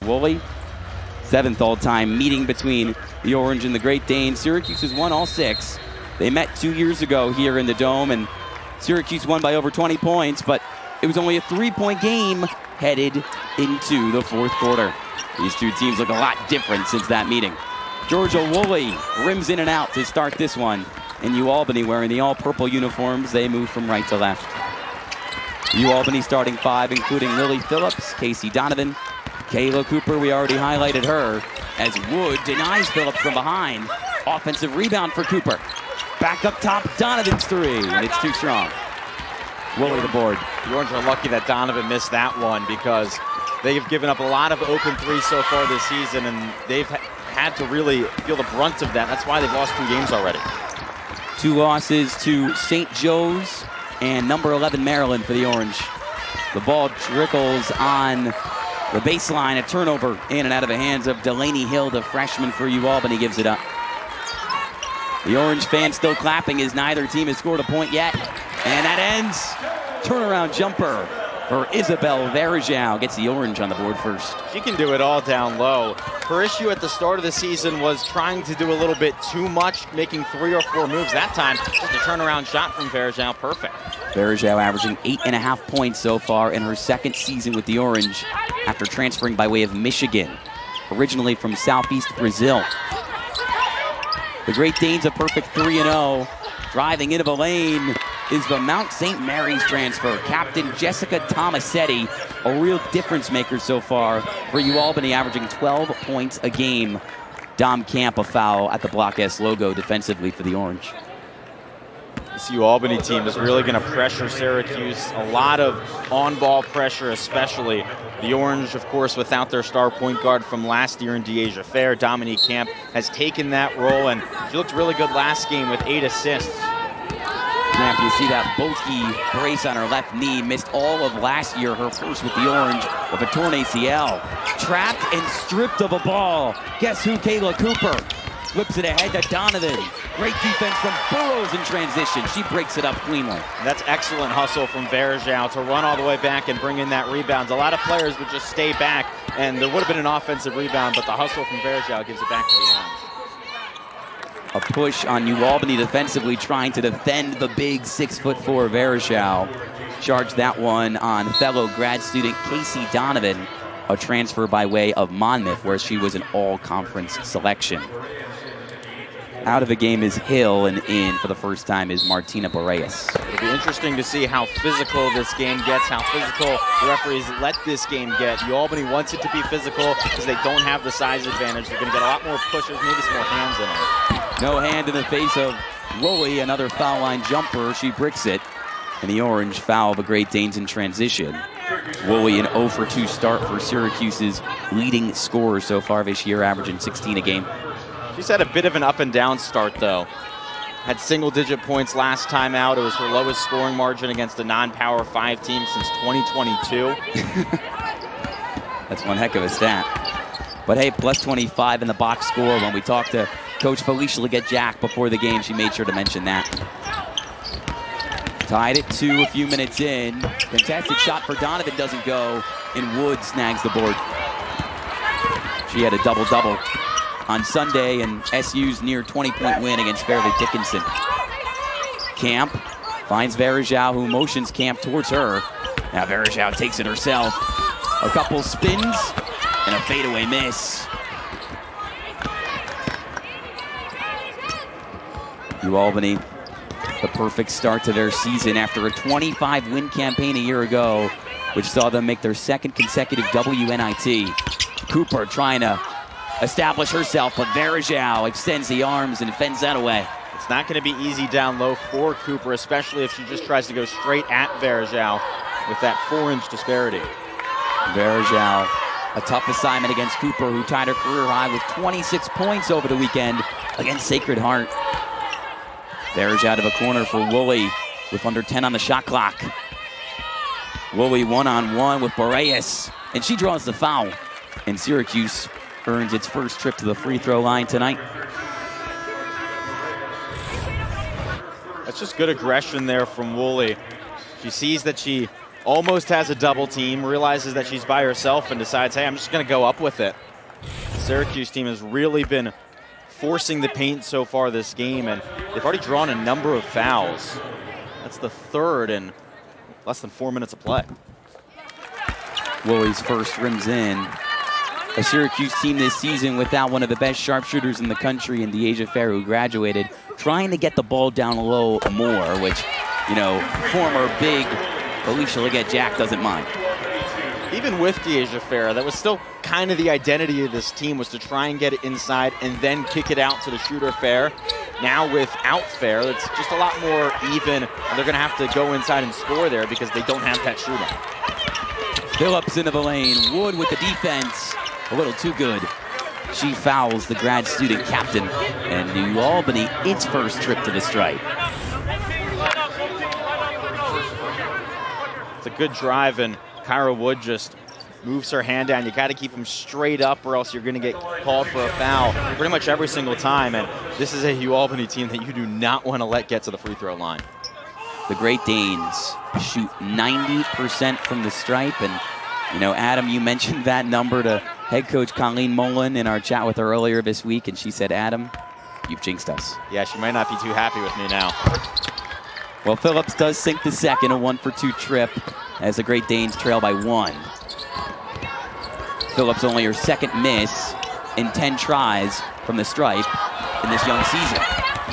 Woolley, 7th all-time meeting between the Orange and the Great Danes. Syracuse has won all 6. They met 2 years ago here in the Dome, and Syracuse won by over 20 points, but it was only a 3-point game headed into the 4th quarter. These two teams look a lot different since that meeting. Georgia Woolley rims in and out to start this one. And UAlbany wearing the all-purple uniforms, they move from right to left. UAlbany starting 5, including Lily Phillips, Casey Donovan, Kayla Cooper, we already highlighted her, as Wood denies Phillips from behind. Offensive rebound for Cooper. Back up top, Donovan's 3, and it's too strong. Woolley the board. The Orange are lucky that Donovan missed that one because they've given up a lot of open threes so far this season, and they've had to really feel the brunt of that. That's why they've lost 2 games already. 2 losses to St. Joe's and number 11 Maryland for the Orange. The ball trickles on the baseline, a turnover in and out of the hands of Delaney Hill, the freshman for UAlbany, gives it up. The Orange fans still clapping as neither team has scored a point yet. And that ends. Turnaround jumper for Isabel Verajao. Gets the Orange on the board first. She can do it all down low. Her issue at the start of the season was trying to do a little bit too much, making 3 or 4 moves. That time, just a turnaround shot from Verajao. Perfect. Verajao averaging 8.5 points so far in her 2nd season with the Orange after transferring by way of Michigan, originally from Southeast Brazil. The Great Danes a perfect 3-0. Driving into the lane is the Mount St. Mary's transfer. Captain Jessica Tomasetti, a real difference maker so far for UAlbany, averaging 12 points a game. Dom Camp a foul at the Block S logo defensively for the Orange. This UAlbany team is really going to pressure Syracuse. A lot of on-ball pressure, especially. The Orange, of course, without their star point guard from last year in Deasia Fair, Dominique Camp, has taken that role, and she looked really good last game with 8 assists. Camp, you see that bulky brace on her left knee, missed all of last year, her first with the Orange, with a torn ACL. Trapped and stripped of a ball. Guess who? Kayla Cooper. Flips it ahead to Donovan. Great defense from Burrows in transition. She breaks it up cleanly. That's excellent hustle from Verajao to run all the way back and bring in that rebound. A lot of players would just stay back, and there would have been an offensive rebound, but the hustle from Verajao gives it back to the Orange. A push on UAlbany defensively, trying to defend the big 6'4" Verajao. Charged that one on fellow grad student Casey Donovan, a transfer by way of Monmouth, where she was an all-conference selection. Out of the game is Hill, and in for the first time is Martina Boreas. It'll be interesting to see how physical this game gets, how physical the referees let this game get. UAlbany wants it to be physical because they don't have the size advantage. They're going to get a lot more pushes, maybe some more hands in it. No hand in the face of Woolley, another foul line jumper. She bricks it, and the Orange foul the Great Danes in transition. Woolley an 0 for 2 start for Syracuse's leading scorer so far this year, averaging 16 a game. She's had a bit of an up and down start though. Had single-digit points last time out. It was her lowest scoring margin against a non-Power 5 team since 2022. That's one heck of a stat. But hey, plus 25 in the box score. When we talked to Coach Felicia Leggett-Jack before the game, she made sure to mention that. Tied at 2 a few minutes in. Contested shot for Donovan doesn't go, and Wood snags the board. She had a double-double on Sunday, and SU's near 20-point win against Fairleigh Dickinson. Camp finds Verajao, who motions Camp towards her. Now Verajao takes it herself. A couple spins and a fadeaway miss. UAlbany, the perfect start to their season after a 25-win campaign a year ago, which saw them make their 2nd consecutive WNIT. Cooper trying to establish herself, but Verajao extends the arms and fends that away. It's not going to be easy down low for Cooper, especially if she just tries to go straight at Verajao with that 4-inch disparity. Verajao, a tough assignment against Cooper, who tied her career high with 26 points over the weekend against Sacred Heart. Verajao out of a corner for Woolley with under 10 on the shot clock. Woolley one-on-one with Boreas, and she draws the foul. And Syracuse earns its first trip to the free throw line tonight. That's just good aggression there from Woolley. She sees that she almost has a double team, realizes that she's by herself and decides, hey, I'm just going to go up with it. The Syracuse team has really been forcing the paint so far this game, and they've already drawn a number of fouls. That's the third in less than 4 minutes of play. Woolley's first rims in. A Syracuse team this season without one of the best sharpshooters in the country in Deasia Fair, who graduated, trying to get the ball down low more, which, you know, former big Alicia Leggett-Jack doesn't mind. Even with Deasia Fair, that was still kind of the identity of this team, was to try and get it inside and then kick it out to the shooter Fair. Now without Fair, it's just a lot more even, and they're going to have to go inside and score there because they don't have that shooter. Phillips into the lane. Wood with the defense. A little too good. She fouls the grad student captain, and New Albany its first trip to the stripe. It's a good drive, and Kyra Wood just moves her hand down. You got to keep them straight up, or else you're going to get called for a foul pretty much every single time. And this is a New Albany team that you do not want to let get to the free throw line. The Great Danes shoot 90% from the stripe, and you know, Adam, you mentioned that number to head coach Colleen Mullen in our chat with her earlier this week, and she said, Adam, you've jinxed us. Yeah, she might not be too happy with me now. Well, Phillips does sink the second, a 1-for-2 trip, as the Great Danes trail by 1. Phillips only her second miss in 10 tries from the stripe in this young season.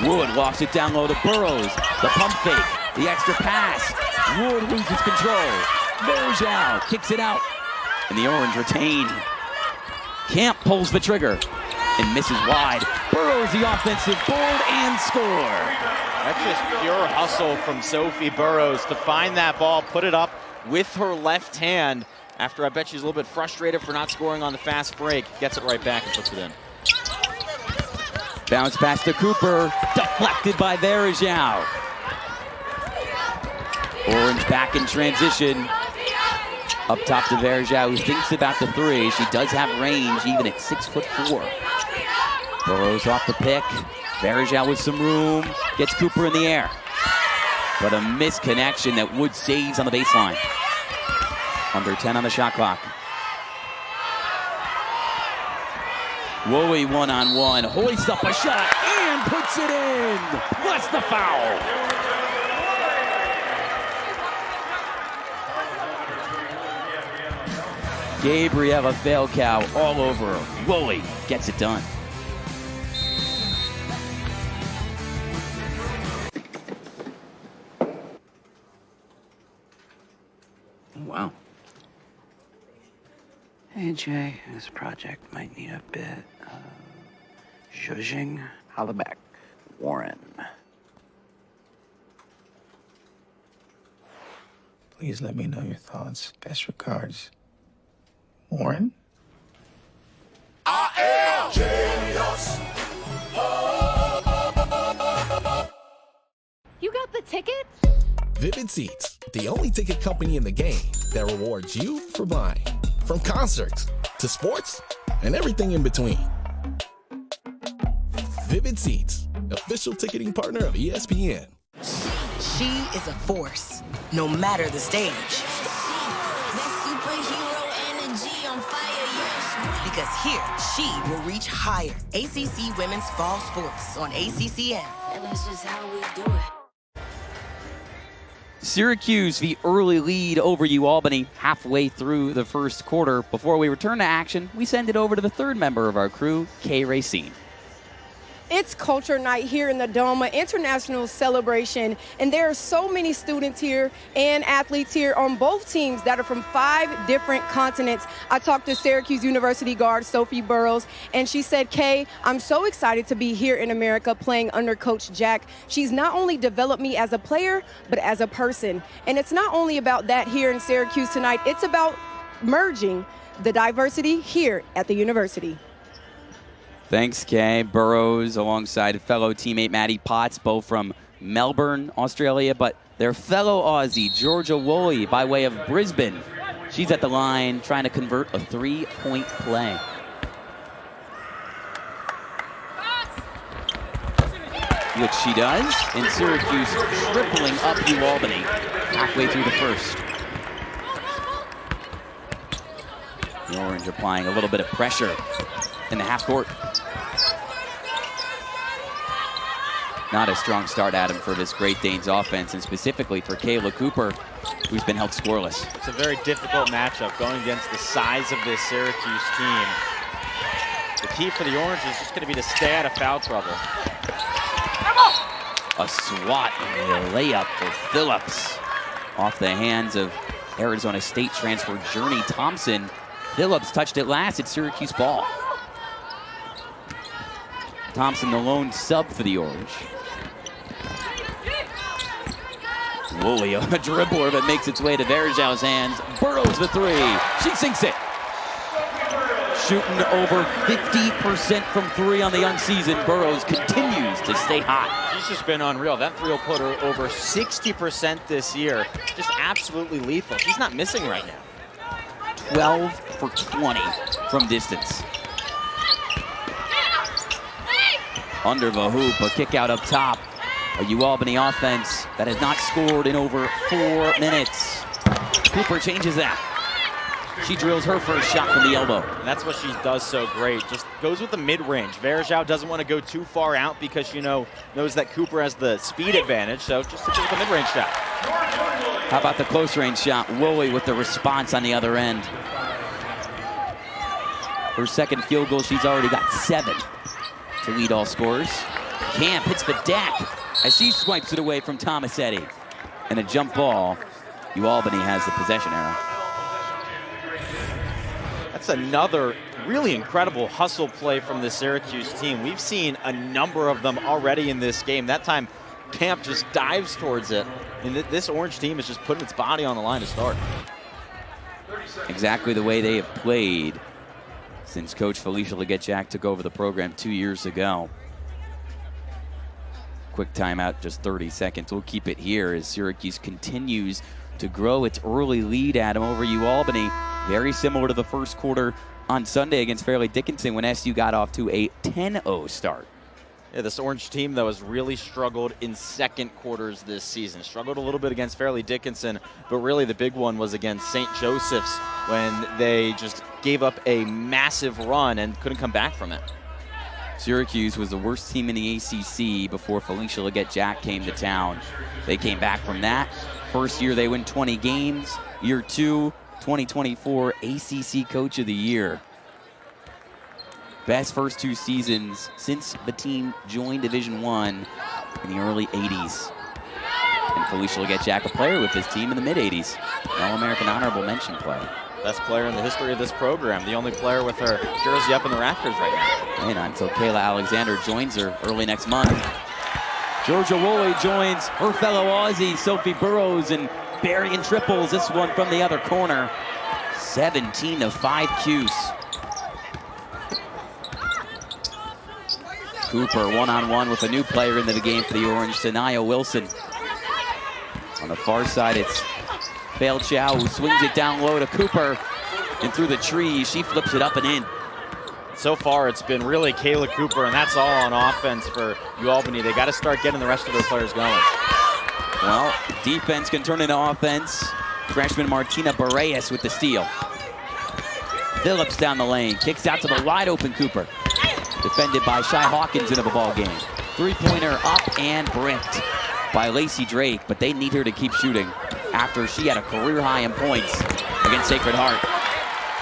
Wood walks it down low to Burrows. The pump fake, the extra pass. Wood loses control. Verjao kicks it out, and the Orange retain. Camp pulls the trigger and misses wide. Burrows the offensive board and score. That's just pure hustle from Sophie Burrows to find that ball, put it up with her left hand after I bet she's a little bit frustrated for not scoring on the fast break. Gets it right back and puts it in. Bounce pass to Cooper, deflected by Verjao. Orange back in transition. Up top to Verjao, who thinks about the three. She does have range, even at 6'4". Burrows off the pick. Verjao with some room. Gets Cooper in the air. But a misconnection that Wood saves on the baseline. Under 10 on the shot clock. Woolley one-on-one. Hoists up a shot and puts it in. Plus the foul. Gabriella Falcao all over her. Woolley gets it done. Wow. Hey Jay, this project might need a bit of zhuzhing. Holla back, Warren. Please let me know your thoughts. Best regards, Warren. I am genius. You got the tickets? Vivid Seats, the only ticket company in the game that rewards you for buying. From concerts to sports and everything in between. Vivid Seats, official ticketing partner of ESPN. She is a force, no matter the stage. Because here, she will reach higher. ACC Women's Fall Sports on ACCN. And that's just how we do it. Syracuse, the early lead over UAlbany halfway through the first quarter. Before we return to action, we send it over to the third member of our crew, Kay Racine. It's Culture Night here in the Dome, an international celebration, and there are so many students here and athletes here on both teams that are from 5 different continents. I talked to Syracuse University guard Sophie Burrows, and she said, Kay, I'm so excited to be here in America playing under Coach Jack. She's not only developed me as a player, but as a person. And it's not only about that here in Syracuse tonight, it's about merging the diversity here at the university. Thanks, Kay. Burrows alongside fellow teammate Maddie Potts, both from Melbourne, Australia, but their fellow Aussie, Georgia Woolley, by way of Brisbane. She's at the line trying to convert a 3-point play. Which she does, and Syracuse tripling up UAlbany halfway through the first. Orange applying a little bit of pressure in the half court. Not a strong start, Adam, for this Great Danes offense, and specifically for Kayla Cooper, who's been held scoreless. It's a very difficult matchup going against the size of this Syracuse team. The key for the Orange is just going to be to stay out of foul trouble. A swat and a layup for Phillips off the hands of Arizona State transfer Journey Thompson. Phillips touched it last. It's Syracuse ball. Thompson, the lone sub for the Orange. Woolley, a dribbler that makes its way to Verjau's hands. Burrows the three. She sinks it. Shooting over 50% from three on the young season. Burrows continues to stay hot. She's just been unreal. That three will put her over 60% this year. Just absolutely lethal. She's not missing right now. 12 for 20 from distance. Under the hoop, a kick out up top. A UAlbany offense that has not scored in over 4 minutes. Cooper changes that. She drills her first shot from the elbow. And that's what she does so great. Just goes with the mid-range. Verjau doesn't want to go too far out because she knows that Cooper has the speed advantage, so just hits it with a mid-range shot. How about the close-range shot? Woolley with the response on the other end. Her second field goal, she's already got 7 to lead all scorers. Camp hits the deck as she swipes it away from Tomasetti. And a jump ball. UAlbany has the possession arrow. That's another really incredible hustle play from the Syracuse team. We've seen a number of them already in this game. That time, Camp just dives towards it. And this Orange team is just putting its body on the line to start. Exactly the way they have played since Coach Felicia Legette-Jack took over the program 2 years ago. Quick timeout, just 30 seconds. We'll keep it here as Syracuse continues to grow its early lead, Adam, over UAlbany. Very similar to the first quarter on Sunday against Fairleigh Dickinson when SU got off to a 10-0 start. Yeah, this Orange team, though, has really struggled in second quarters this season. Struggled a little bit against Fairleigh Dickinson, but really the big one was against St. Joseph's when they just gave up a massive run and couldn't come back from it. Syracuse was the worst team in the ACC before Felicia Legette-Jack came to town. They came back from that. First year they win 20 games. Year 2, 2024 ACC Coach of the Year. Best first 2 seasons since the team joined Division I in the early 80s. And Felicia Legette-Jack, a player with this team in the mid-80s. An All-American honorable mention player. Best player in the history of this program. The only player with her jersey up in the rafters right now. And until Kayla Alexander joins her early next month. Georgia Woolley joins her fellow Aussie, Sophie Burrows, and burying triples. This one from the other corner. 17-5 Cuse. Cooper one-on-one with a new player into the game for the Orange, Sanaya Wilson. On the far side, it's Fail Chow who swings it down low to Cooper. And through the trees, she flips it up and in. So far, it's been really Kayla Cooper, and that's all on offense for UAlbany. They got to start getting the rest of their players going. Well, defense can turn into offense. Freshman Martina Boreas with the steal. Phillips down the lane, kicks out to the wide-open Cooper. Defended by Shy Hawkins into the ball game. Three-pointer up and bricked by Lacey Drake, but they need her to keep shooting after she had a career high in points against Sacred Heart.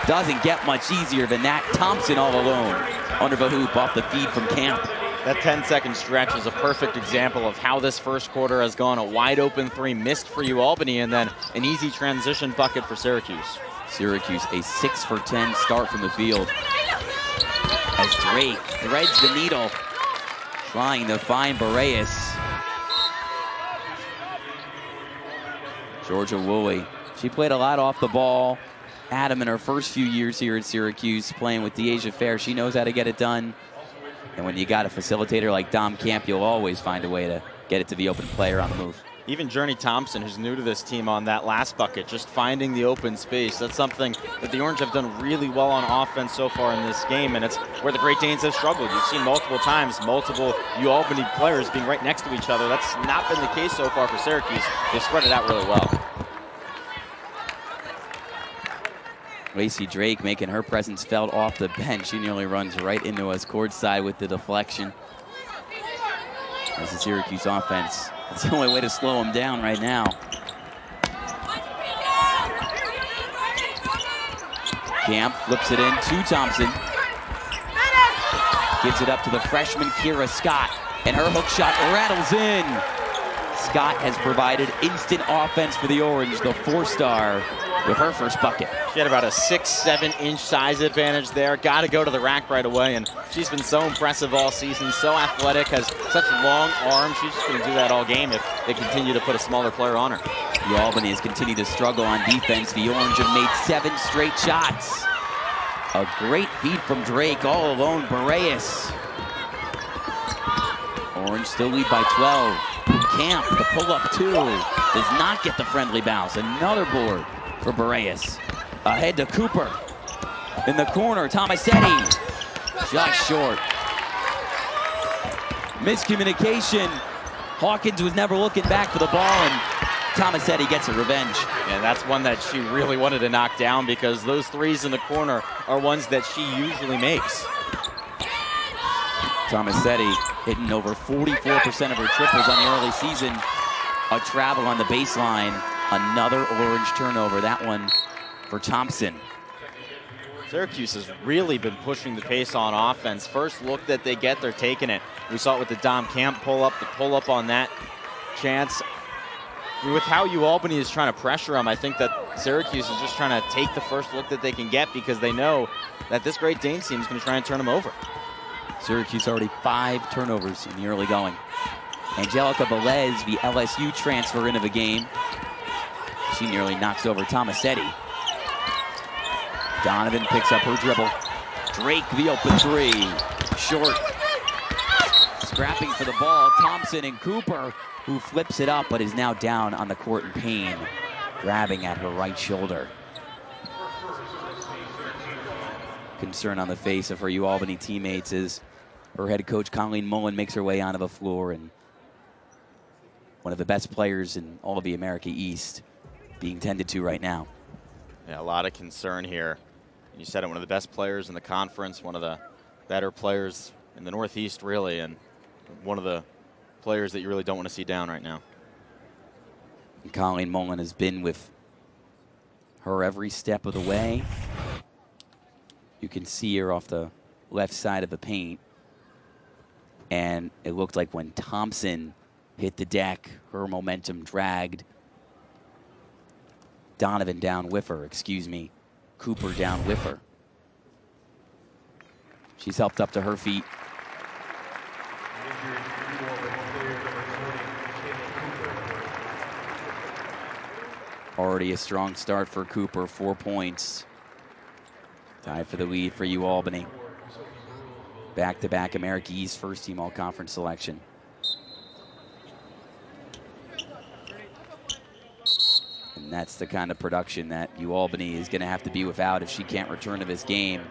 Doesn't get much easier than that. Thompson all alone under the hoop off the feed from Camp. That 10-second stretch is a perfect example of how this first quarter has gone. A wide-open three missed for UAlbany, and then an easy transition bucket for Syracuse. Syracuse, a 6 for 10 start from the field. As Drake threads the needle, trying to find Boreas. Georgia Woolley, she played a lot off the ball. Adam, in her first few years here at Syracuse, playing with DeAsia Fair, she knows how to get it done. And when you got a facilitator like Dom Camp, you'll always find a way to get it to the open player on the move. Even Journey Thompson, who's new to this team on that last bucket, just finding the open space. That's something that the Orange have done really well on offense so far in this game, and it's where the Great Danes have struggled. You've seen multiple times, multiple UAlbany players being right next to each other. That's not been the case so far for Syracuse. They've spread it out really well. Lacey Drake making her presence felt off the bench. She nearly runs right into us courtside with the deflection. As the Syracuse offense, it's the only way to slow them down right now. Camp flips it in to Thompson. Gives it up to the freshman Kira Scott, and her hook shot rattles in. Scott has provided instant offense for the Orange, the 4-star, with her first bucket. She had about a 6-7 inch size advantage there. Got to go to the rack right away, and she's been so impressive all season, so athletic, has such long arms. She's just going to do that all game if they continue to put a smaller player on her. The Albany has continued to struggle on defense. The Orange have made 7 straight shots. A great feed from Drake, all alone, Boreas. Orange still lead by 12. Camp, the pull-up 2, does not get the friendly bounce. Another board for Boreas. Ahead to Cooper. In the corner, Tomasetti. Shot short. Miscommunication. Hawkins was never looking back for the ball, and Tomasetti gets a revenge. And that's one that she really wanted to knock down because those threes in the corner are ones that she usually makes. Tomasetti hitting over 44% of her triples on the early season. A travel on the baseline. Another Orange turnover. That one for Thompson. Syracuse has really been pushing the pace on offense. First look that they get, they're taking it. We saw it with the Dom Camp pull-up, the pull-up on that chance. With how Albany is trying to pressure them, I think that Syracuse is just trying to take the first look that they can get because they know that this Great Danes team is going to try and turn them over. Syracuse already 5 turnovers in the early going. Angelica Velez, the LSU transfer into the game. She nearly knocks over Tomasetti. Donovan picks up her dribble. Drake, the open 3. Short. Scrapping for the ball, Thompson and Cooper, who flips it up but is now down on the court in pain, grabbing at her right shoulder. Concern on the face of her Albany teammates as her head coach Colleen Mullen makes her way onto the floor, and one of the best players in all of the America East being tended to right now. Yeah, a lot of concern here. You said it, one of the best players in the conference, one of the better players in the Northeast, really, and one of the players that you really don't want to see down right now. And Colleen Mullen has been with her every step of the way. You can see her off the left side of the paint. And it looked like when Thompson hit the deck, her momentum dragged. Donovan down with her, Cooper down with her. She's helped up to her feet. Already a strong start for Cooper, 4 points. Tied for the lead for Albany. Back-to-back America East first team all-conference selection. And that's the kind of production that Albany is going to have to be without if she can't return to this game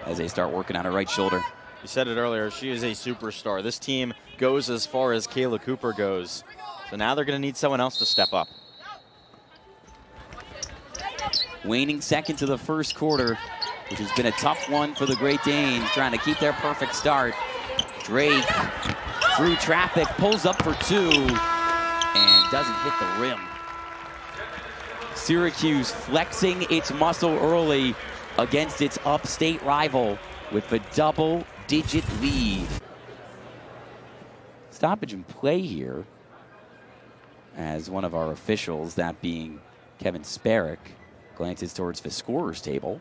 as they start working on her right shoulder. You said it earlier, she is a superstar. This team goes as far as Kayla Cooper goes. So now they're going to need someone else to step up. Waning seconds of the first quarter, which has been a tough one for the Great Danes, trying to keep their perfect start. Drake, through traffic, pulls up for 2, and doesn't hit the rim. Syracuse flexing its muscle early against its upstate rival with a double-digit lead. Stoppage in play here as one of our officials, that being Kevin Sparrick, glances towards the scorer's table.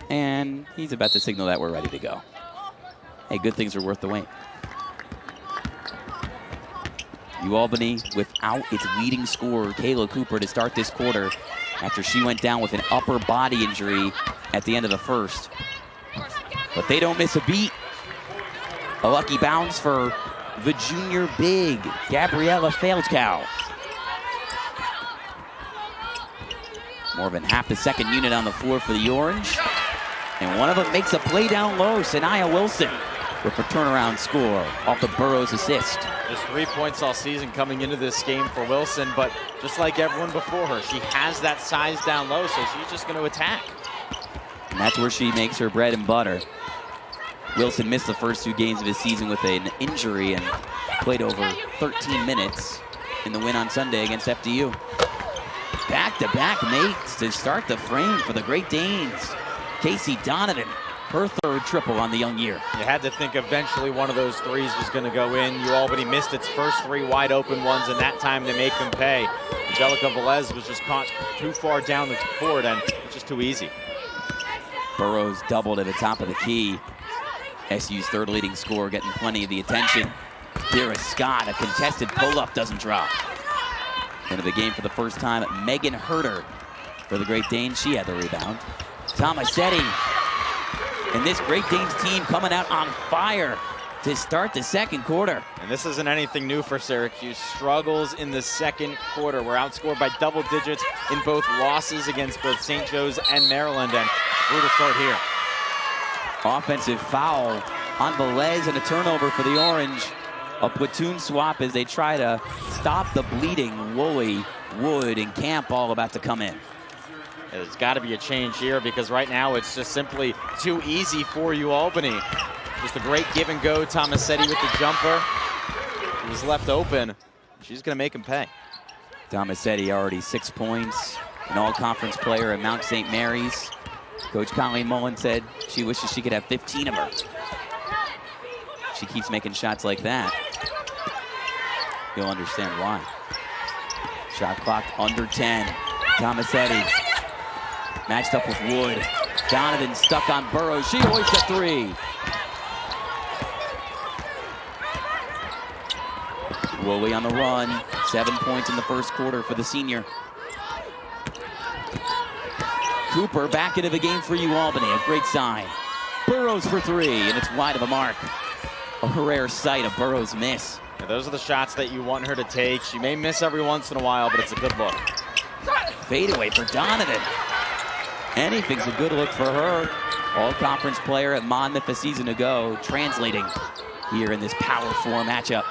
And he's about to signal that we're ready to go. Hey, good things are worth the wait. Albany without its leading scorer, Kayla Cooper, to start this quarter after she went down with an upper body injury at the end of the first. But they don't miss a beat. A lucky bounce for the junior big, Gabriella Failskow. More than half the second unit on the floor for the Orange. And one of them makes a play down low, Sanaya Wilson. with a turnaround score off the Burrows assist. Just 3 points all season coming into this game for Wilson, but just like everyone before her, she has that size down low, so she's just going to attack. And that's where she makes her bread and butter. Wilson missed the first 2 games of his season with an injury and played over 13 minutes in the win on Sunday against FDU. Back-to-back mates to start the frame for the Great Danes. Casey Donovan, her 3rd triple on the young year. You had to think eventually one of those threes was going to go in. Albany missed its first 3 wide open ones, and that time they make them pay. Angelica Velez was just caught too far down the court, and it's just too easy. Burrows doubled at the top of the key. SU's 3rd leading scorer getting plenty of the attention. Dara Scott, a contested pull-up, doesn't drop. Into the game for the first time, Megan Herter for the Great Danes. She had the rebound. Tomasetti. And this Great Danes team coming out on fire to start the second quarter. And this isn't anything new for Syracuse. Struggles in the second quarter. We're outscored by double digits in both losses against both St. Joe's and Maryland. And we're to start here. Offensive foul on Velez and a turnover for the Orange. A platoon swap as they try to stop the bleeding. Woolley, Wood, and Camp all about to come in. There's got to be a change here because right now it's just simply too easy for Albany. Just a great give and go. Tomasetti with the jumper. He was left open. She's going to make him pay. Tomasetti already 6 points. An all-conference player at Mount St. Mary's. Coach Colleen Mullen said she wishes she could have 15 of her. She keeps making shots like that. You'll understand why. Shot clock under 10. Tomasetti matched up with Wood. Donovan stuck on Burrows. She hoists a 3. Woolley on the run. 7 points in the first quarter for the senior. Cooper back into the game for Albany. A great sign. Burrows for 3, and it's wide of a mark. A rare sight, a Burrows miss. Yeah, those are the shots that you want her to take. She may miss every once in a while, but it's a good look. Fadeaway for Donovan. Anything's a good look for her. All-conference player at Monmouth a season ago, translating here in this Power 4 matchup.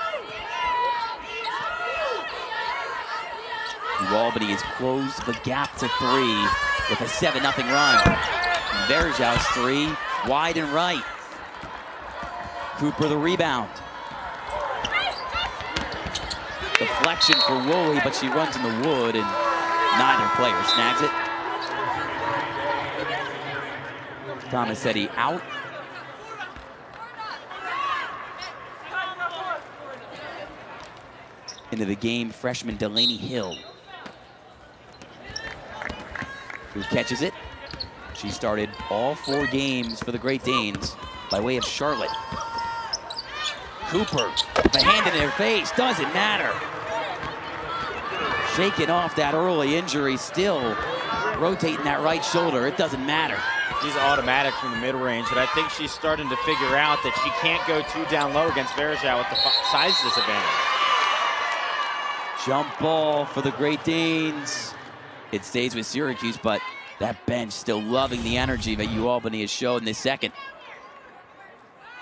Albany has closed the gap to 3 with a 7-0 run. Verjau's 3, wide and right. Cooper the rebound. Deflection for Woolley, but she runs in the wood and neither player snags it. Tomasetti out. Into the game, freshman Delaney Hill, who catches it. She started all 4 games for the Great Danes by way of Charlotte. Cooper, the hand in their face, doesn't matter. Shaking off that early injury, still rotating that right shoulder, it doesn't matter. She's automatic from the mid-range, but I think she's starting to figure out that she can't go too down low against Verjau with the size disadvantage. Jump ball for the Great Danes. It stays with Syracuse, but that bench still loving the energy that Albany has shown this second.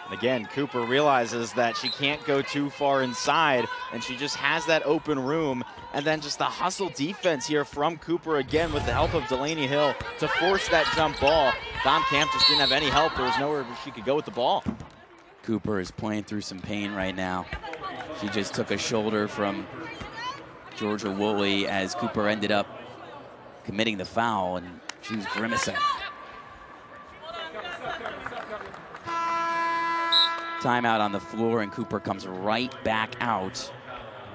And again, Cooper realizes that she can't go too far inside, and she just has that open room. And then just the hustle defense here from Cooper again with the help of Delaney Hill to force that jump ball. Dom Camp just didn't have any help. There was nowhere she could go with the ball. Cooper is playing through some pain right now. She just took a shoulder from Georgia Woolley as Cooper ended up committing the foul, and she was grimacing. Timeout on the floor, and Cooper comes right back out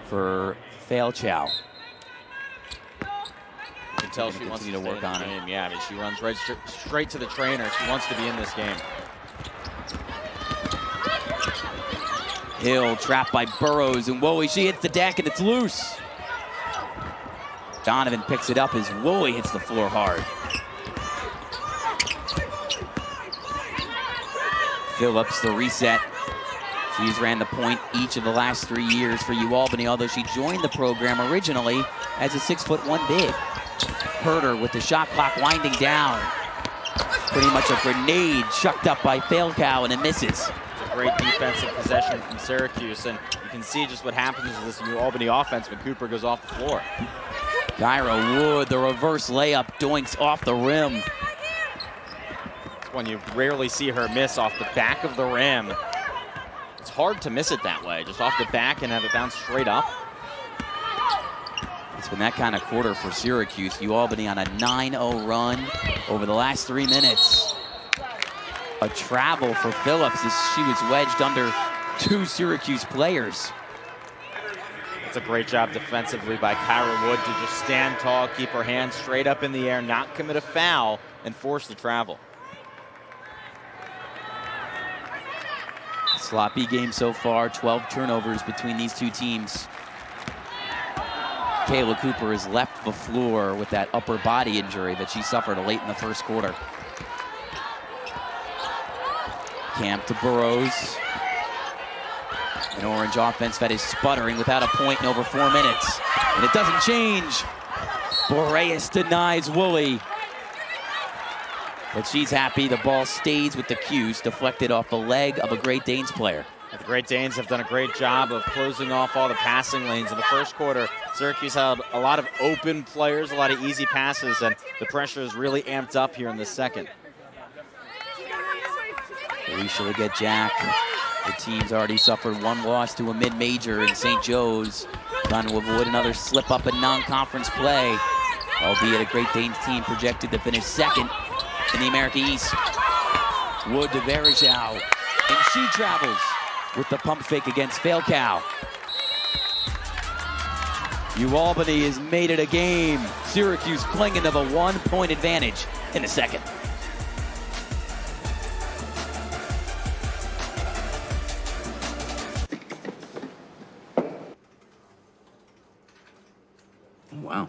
for Failchow. You can tell she wants to work on it. Yeah, I mean, she runs right straight to the trainer. She wants to be in this game. Hill trapped by Burrows, and Woolley, she hits the deck, and it's loose. Donovan picks it up as Woolley hits the floor hard. Phillips, the reset. She's ran the point each of the last 3 years for Albany, although she joined the program originally as a 6'1" big. Herter with the shot clock winding down. Pretty much a grenade chucked up by Failcow, and it misses. It's a great defensive possession from Syracuse, and you can see just what happens with this New Albany offense when Cooper goes off the floor. Kyra Wood, the reverse layup, doinks off the rim. It's one you rarely see her miss off the back of the rim. It's hard to miss it that way, just off the back and have it bounce straight up. It's been that kind of quarter for Syracuse. New Albany on a 9-0 run over the last 3 minutes. A travel for Phillips as she was wedged under 2 Syracuse players. It's a great job defensively by Kyra Wood to just stand tall, keep her hands straight up in the air, not commit a foul, and force the travel. Sloppy game so far, 12 turnovers between these two teams. Kayla Cooper has left the floor with that upper body injury that she suffered late in the first quarter. Camp to Burrows. An Orange offense that is sputtering without a point in over 4 minutes. And it doesn't change. Boreas denies Woolley. But she's happy the ball stays with the Cuse, deflected off the leg of a Great Danes player. The Great Danes have done a great job of closing off all the passing lanes. In the first quarter, Syracuse had a lot of open players, a lot of easy passes, and the pressure is really amped up here in the second. Alicia will get Jack. The team's already suffered 1 loss to a mid-major in St. Joe's. Trying to avoid another slip-up in non-conference play, albeit a Great Danes team projected to finish second in the America East. Wood to Verajao, and she travels with the pump fake against Falcao. New Albany has made it a game. Syracuse clinging to the 1-point advantage in the second. Wow.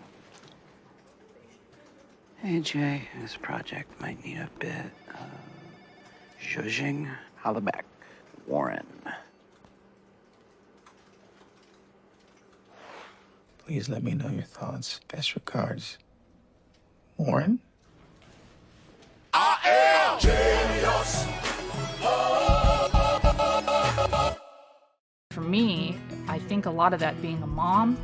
Hey, Jay, this project might need a bit of zhuzhing. Holla back, Warren. Please let me know your thoughts. Best regards, Warren. I am genius. For me, I think a lot of that being a mom,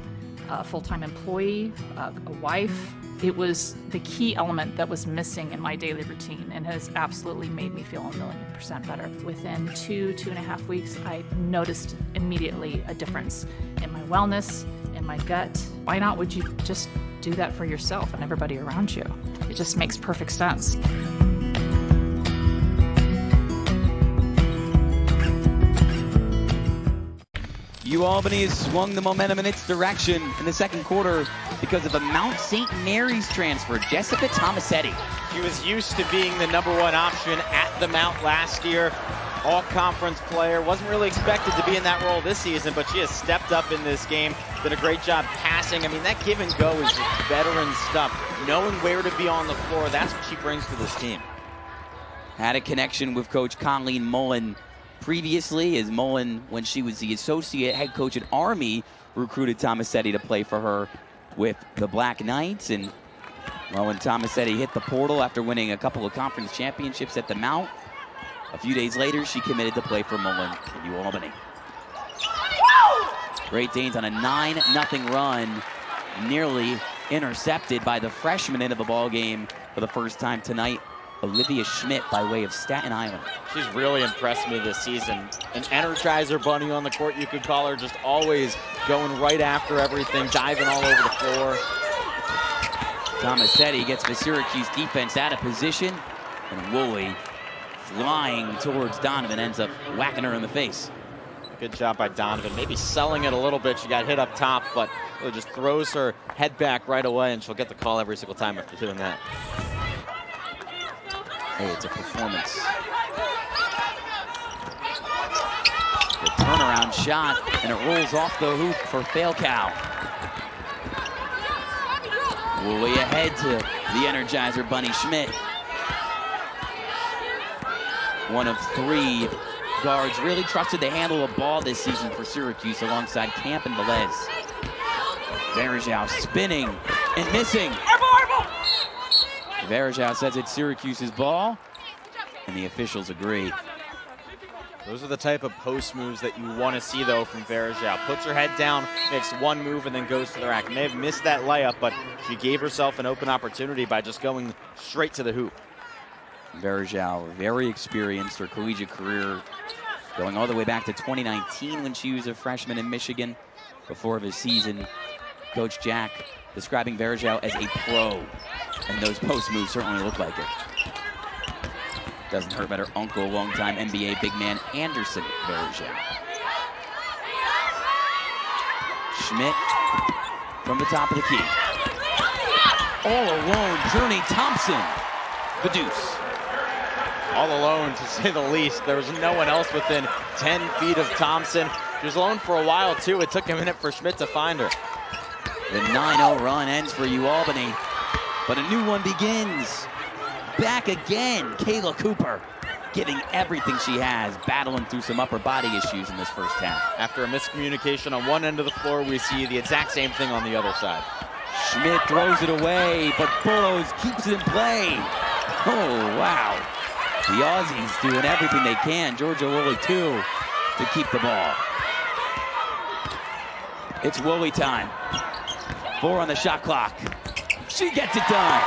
a full-time employee, a wife, it was the key element that was missing in my daily routine and has absolutely made me feel 1,000,000% better. Within 2.5 weeks, I noticed immediately a difference in my wellness, in my gut. Why not would you just do that for yourself and everybody around you? It just makes perfect sense. New Albany has swung the momentum in its direction in the second quarter because of the Mount St. Mary's transfer, Jessica Tomasetti. She was used to being the #1 option at the Mount last year. All-conference player, wasn't really expected to be in that role this season, but she has stepped up in this game, did a great job passing. I mean, that give and go is just veteran stuff. Knowing where to be on the floor, that's what she brings to this team. Had a connection with Coach Colleen Mullen previously, as Mullen, when she was the associate head coach at Army, recruited Tomasetti to play for her with the Black Knights. And well, when Tomasetti hit the portal after winning a couple of conference championships at the Mount, a few days later, she committed to play for Mullen in New Albany. Great Danes on a 9-0 run, nearly intercepted by the freshman into the ball game for the first time tonight, Olivia Schmidt, by way of Staten Island. She's really impressed me this season. An energizer bunny on the court, you could call her, just always going right after everything, diving all over the floor. Tomasetti gets the Syracuse defense out of position, and Woolley, flying towards Donovan, ends up whacking her in the face. Good job by Donovan, maybe selling it a little bit. She got hit up top, but really just throws her head back right away, and she'll get the call every single time after doing that. Hey, it's a performance. The turnaround shot, and it rolls off the hoop for Falcao. Woolley ahead to the Energizer bunny Schmidt. One of 3 guards really trusted to handle a ball this season for Syracuse alongside Camp and Velez. Verajao spinning and missing. Verajao says it's Syracuse's ball, and the officials agree. Those are the type of post moves that you want to see, though, from Verjao. Puts her head down, makes one move, and then goes to the rack. May have missed that layup, but she gave herself an open opportunity by just going straight to the hoop. Verjao, very experienced, her collegiate career going all the way back to 2019 when she was a freshman in Michigan. Before of his season, Coach Jack describing Verjao as a pro, and those post moves certainly look like it. Doesn't hurt, but her uncle, longtime NBA big man Anderson Verjao. Schmidt from the top of the key. All alone, Journey Thompson, the deuce. All alone, to say the least. There was no one else within 10 feet of Thompson. She was alone for a while, too. It took a minute for Schmidt to find her. The 9-0 run ends for UAlbany, but a new one begins. Back again, Kayla Cooper, giving everything she has, battling through some upper body issues in this first half. After a miscommunication on one end of the floor, we see the exact same thing on the other side. Schmidt throws it away, but Burrows keeps it in play. Oh, wow. The Aussies doing everything they can, Georgia Woolley too, to keep the ball. It's Woolley time. 4 on the shot clock. She gets it done.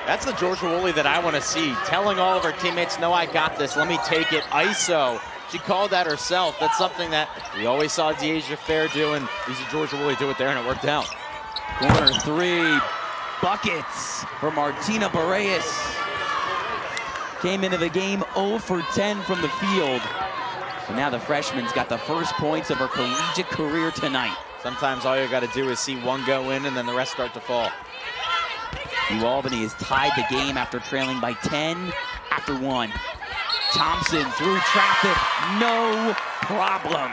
That's the Georgia Woolley that I want to see, telling all of her teammates, no, I got this, let me take it, ISO. She called that herself. That's something that we always saw Deasia Fair do, and we see Georgia Woolley do it there, and it worked out. Corner 3, buckets for Martina Barreas. Came into the game 0 for 10 from the field. So now the freshman's got the first points of her collegiate career tonight. Sometimes all you got to do is see one go in, and then the rest start to fall. UAlbany has tied the game after trailing by 10 after 1. Thompson through traffic, no problem.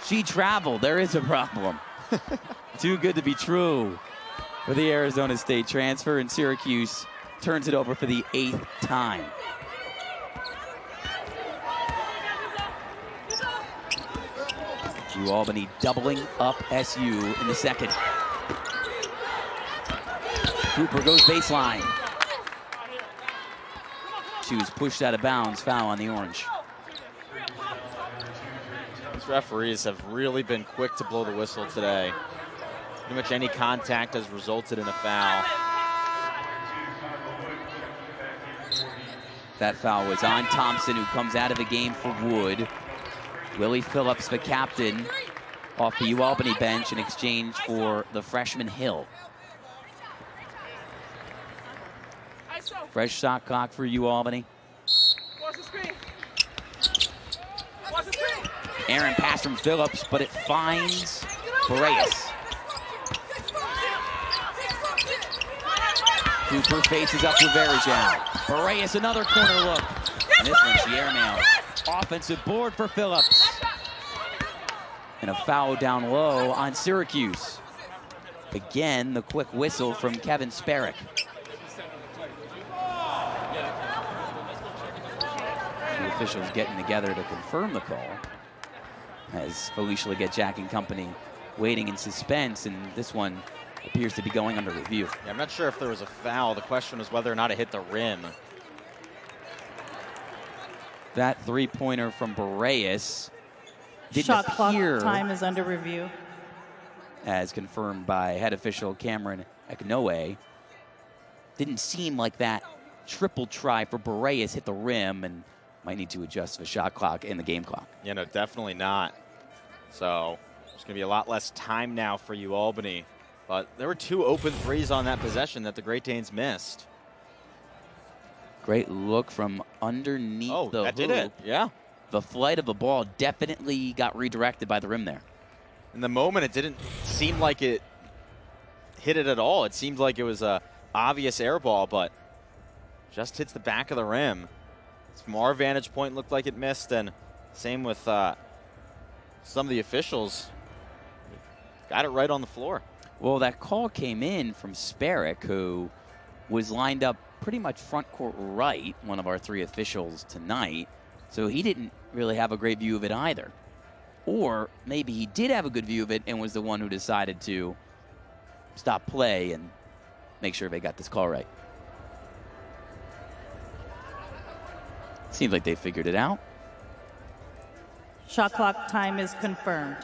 She traveled, there is a problem. Too good to be true for the Arizona State transfer, and Syracuse turns it over for the 8th time. UAlbany doubling up SU in the second. Cooper goes baseline. She was pushed out of bounds, foul on the Orange. These referees have really been quick to blow the whistle today. Pretty much any contact has resulted in a foul. That foul was on Thompson, who comes out of the game for Wood. Willie Phillips, the captain, off the UAlbany bench in exchange for the freshman Hill. Fresh shot clock for UAlbany. Aaron pass from Phillips, but it finds Barreas. Cooper faces up to Verjao. Barreas, another corner look. And this one, she airmails. Offensive board for Phillips. And a foul down low on Syracuse. Again, the quick whistle from Kevin Sparrick. The officials getting together to confirm the call, as Felicia Leggett-Jack and company waiting in suspense, and this one appears to be going under review. Yeah, I'm not sure if there was a foul. The question was whether or not it hit the rim. That three-pointer from Barreas didn't Shot clock appear, time is under review, as confirmed by head official Cameron Eknoe. Didn't seem like that triple try for Barreas hit the rim, and might need to adjust the shot clock and the game clock. Yeah, no, definitely not. So there's going to be a lot less time now for UAlbany. But there were 2 open threes on that possession that the Great Danes missed. Great look from underneath the hoop. That did it, yeah. The flight of the ball definitely got redirected by the rim there. In the moment, it didn't seem like it hit it at all. It seemed like it was a obvious air ball, but just hits the back of the rim. From our vantage point, looked like it missed, and same with some of the officials. Got it right on the floor. Well, that call came in from Sparrick, who was lined up pretty much front court right, one of our 3 officials tonight, so he didn't really have a great view of it either. Or maybe he did have a good view of it and was the one who decided to stop play and make sure they got this call right. Seems like they figured it out. Shot clock time is confirmed.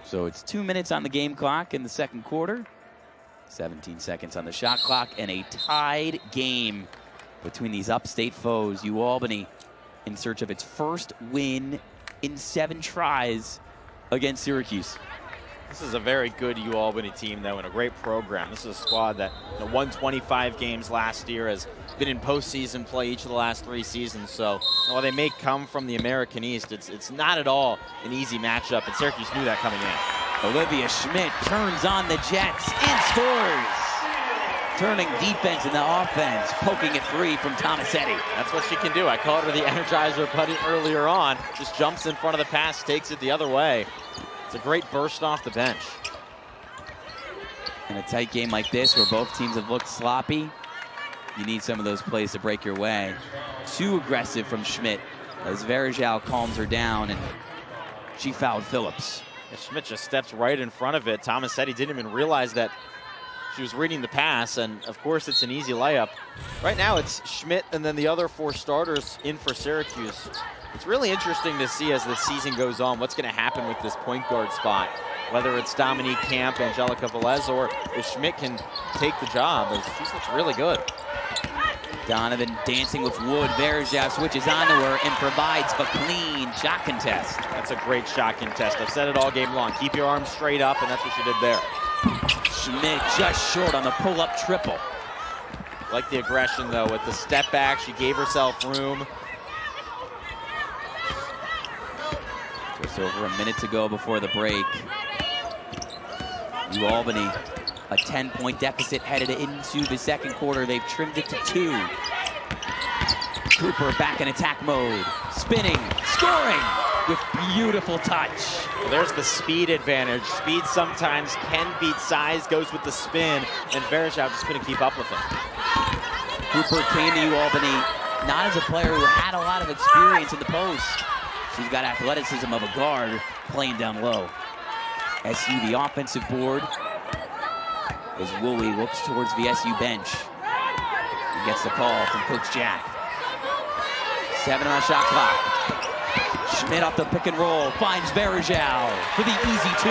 So it's 2 minutes on the game clock in the second quarter. 17 seconds on the shot clock, and a tied game between these upstate foes. UAlbany in search of its first win in 7 tries against Syracuse. This is a very good UAlbany team, though, and a great program. This is a squad that won 25 games last year, has been in postseason play each of the last 3 seasons. So while they may come from the American East, it's not at all an easy matchup, and Syracuse knew that coming in. Olivia Schmidt turns on the Jets and scores. Turning defense into offense, poking it free from Tomasetti. That's what she can do. I called her the Energizer Bunny earlier on. Just jumps in front of the pass, takes it the other way. It's a great burst off the bench. In a tight game like this, where both teams have looked sloppy, you need some of those plays to break your way. Too aggressive from Schmidt as Verjao calms her down, and she fouled Phillips. And Schmidt just steps right in front of it. Tomasetti didn't even realize that she was reading the pass, and of course it's an easy layup. Right now it's Schmidt and then the other 4 starters in for Syracuse. It's really interesting to see as the season goes on what's going to happen with this point guard spot. Whether it's Dominique Camp, Angelica Velez, or if Schmidt can take the job, as she looks really good. Donovan dancing with Wood. Verjao switches onto her and provides a clean shot contest. That's a great shot contest. I've said it all game long. Keep your arms straight up, and that's what she did there. Schmidt just short on the pull-up triple. Like the aggression, though, with the step back. She gave herself room. Just over a minute to go before the break. UAlbany, a 10-point deficit headed into the second quarter. They've trimmed it to 2. Cooper back in attack mode. Spinning, scoring with beautiful touch. Well, there's the speed advantage. Speed sometimes can beat size, goes with the spin, and Verjao just couldn't keep up with him. Cooper came to UAlbany not as a player who had a lot of experience in the post. She's got athleticism of a guard playing down low. SU the offensive board as Woolley looks towards the SU bench. He gets the call from Coach Jack. 7 on the shot clock. Schmidt off the pick and roll, finds Verjao for the easy 2.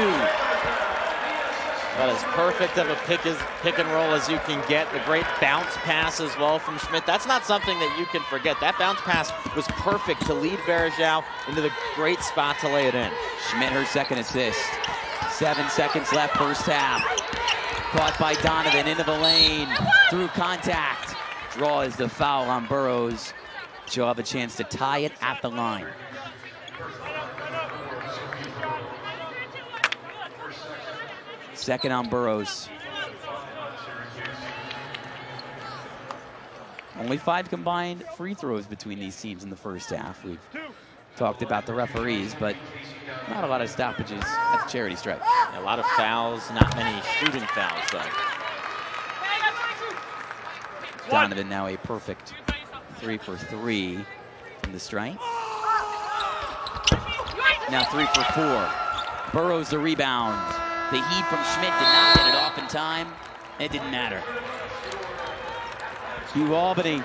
That is perfect of a pick and roll as you can get. The great bounce pass as well from Schmidt. That's not something that you can forget. That bounce pass was perfect to lead Verjao into the great spot to lay it in. Schmidt, her second assist. 7 seconds left, first half. Caught by Donovan into the lane, through contact. Draws the foul on Burrows. She'll have a chance to tie it at the line. Second on Burrows. Only 5 combined free throws between these teams in the first half. We've talked about the referees, but not a lot of stoppages at the charity stripe. A lot of fouls, not many shooting fouls, though. Donovan now a perfect 3 for 3 from the stripe. Now 3 for 4. Burrows the rebound. The heat from Schmidt did not get it off in time. It didn't matter. UAlbany,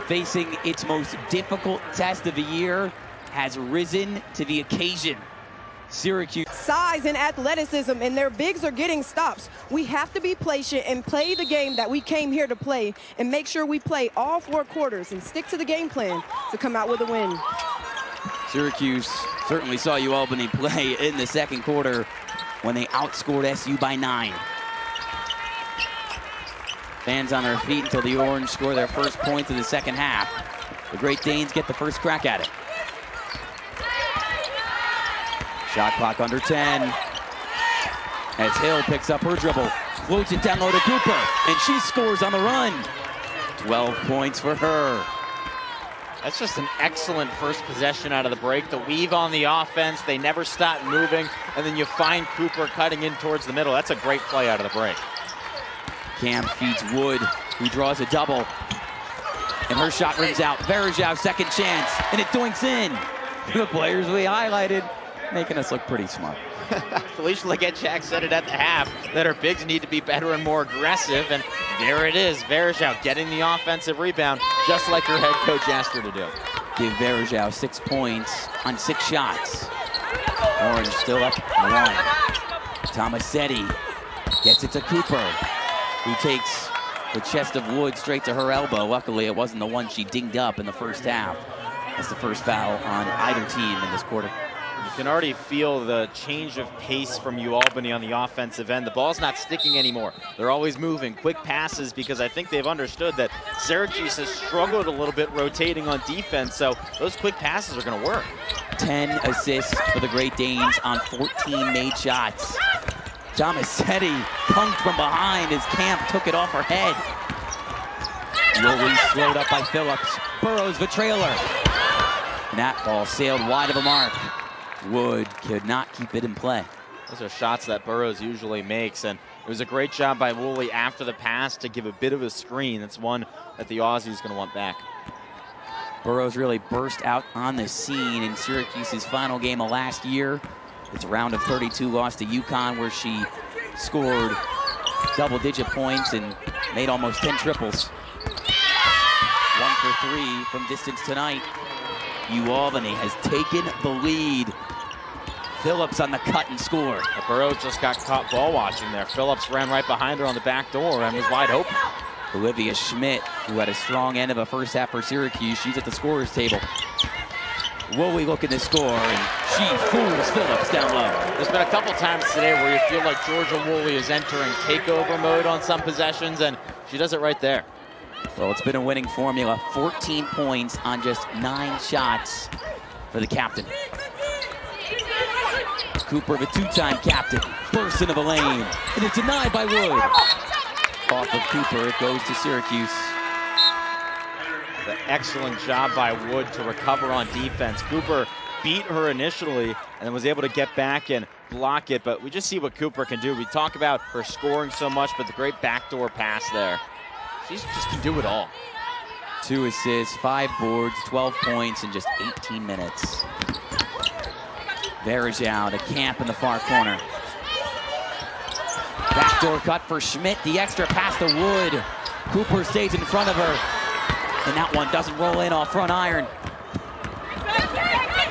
facing its most difficult test of the year, has risen to the occasion. Syracuse. Size and athleticism, and their bigs are getting stops. We have to be patient and play the game that we came here to play, and make sure we play all 4 quarters and stick to the game plan to come out with a win. Syracuse certainly saw UAlbany play in the second quarter when they outscored SU by 9. Fans on their feet until the Orange score their first points of the second half. The Great Danes get the first crack at it. Shot clock under 10. As Hill picks up her dribble, floats it down low to Cooper, and she scores on the run. 12 points for her. That's just an excellent first possession out of the break. The weave on the offense, they never stop moving, and then you find Cooper cutting in towards the middle. That's a great play out of the break. Cam feeds Wood, who draws a double. And her shot rings out. Verjao, second chance, and it doinks in. The players we highlighted, making us look pretty smart. Felicia Legechak said it at the half that her bigs need to be better and more aggressive, and there it is. Verjao getting the offensive rebound, just like her head coach asked her to do. Give Verjao 6 points on 6 shots. Orange still up 1. Tomasetti gets it to Cooper, who takes the chest of wood straight to her elbow. Luckily, it wasn't the one she dinged up in the first half. That's the first foul on either team in this quarter. You can already feel the change of pace from UAlbany on the offensive end. The ball's not sticking anymore. They're always moving, quick passes, because I think they've understood that Syracuse has struggled a little bit rotating on defense, so those quick passes are going to work. 10 assists for the Great Danes on 14 made shots. Tomasetti punked from behind as Camp took it off her head. Woolley slowed up by Phillips. Burrows the trailer. And that ball sailed wide of the mark. Wood could not keep it in play. Those are shots that Burrows usually makes, and it was a great job by Woolley after the pass to give a bit of a screen. That's one that the Aussies going to want back. Burrows really burst out on the scene in Syracuse's final game of last year. It's a round of 32 loss to UConn, where she scored double-digit points and made almost 10 triples. 1 for 3 from distance tonight. UAlbany has taken the lead. Phillips on the cut and scored. Burrows just got caught ball watching there. Phillips ran right behind her on the back door and was wide open. Olivia Schmidt, who had a strong end of a first half for Syracuse, she's at the scorer's table. Woolley looking to score, and she fools Phillips down low. There's been a couple times today where you feel like Georgia Woolley is entering takeover mode on some possessions, and she does it right there. Well, it's been a winning formula. 14 points on just 9 shots for the captain. Cooper, the 2-time captain, bursts into the lane, and it's denied by Wood. Off of Cooper, it goes to Syracuse. The excellent job by Wood to recover on defense. Cooper beat her initially and then was able to get back and block it, but we just see what Cooper can do. We talk about her scoring so much, but the great backdoor pass there. She just can do it all. 2 assists, 5 boards, 12 points in just 18 minutes. Verjao to Camp in the far corner. Backdoor cut for Schmidt, the extra pass to Wood. Cooper stays in front of her, and that one doesn't roll in off front iron.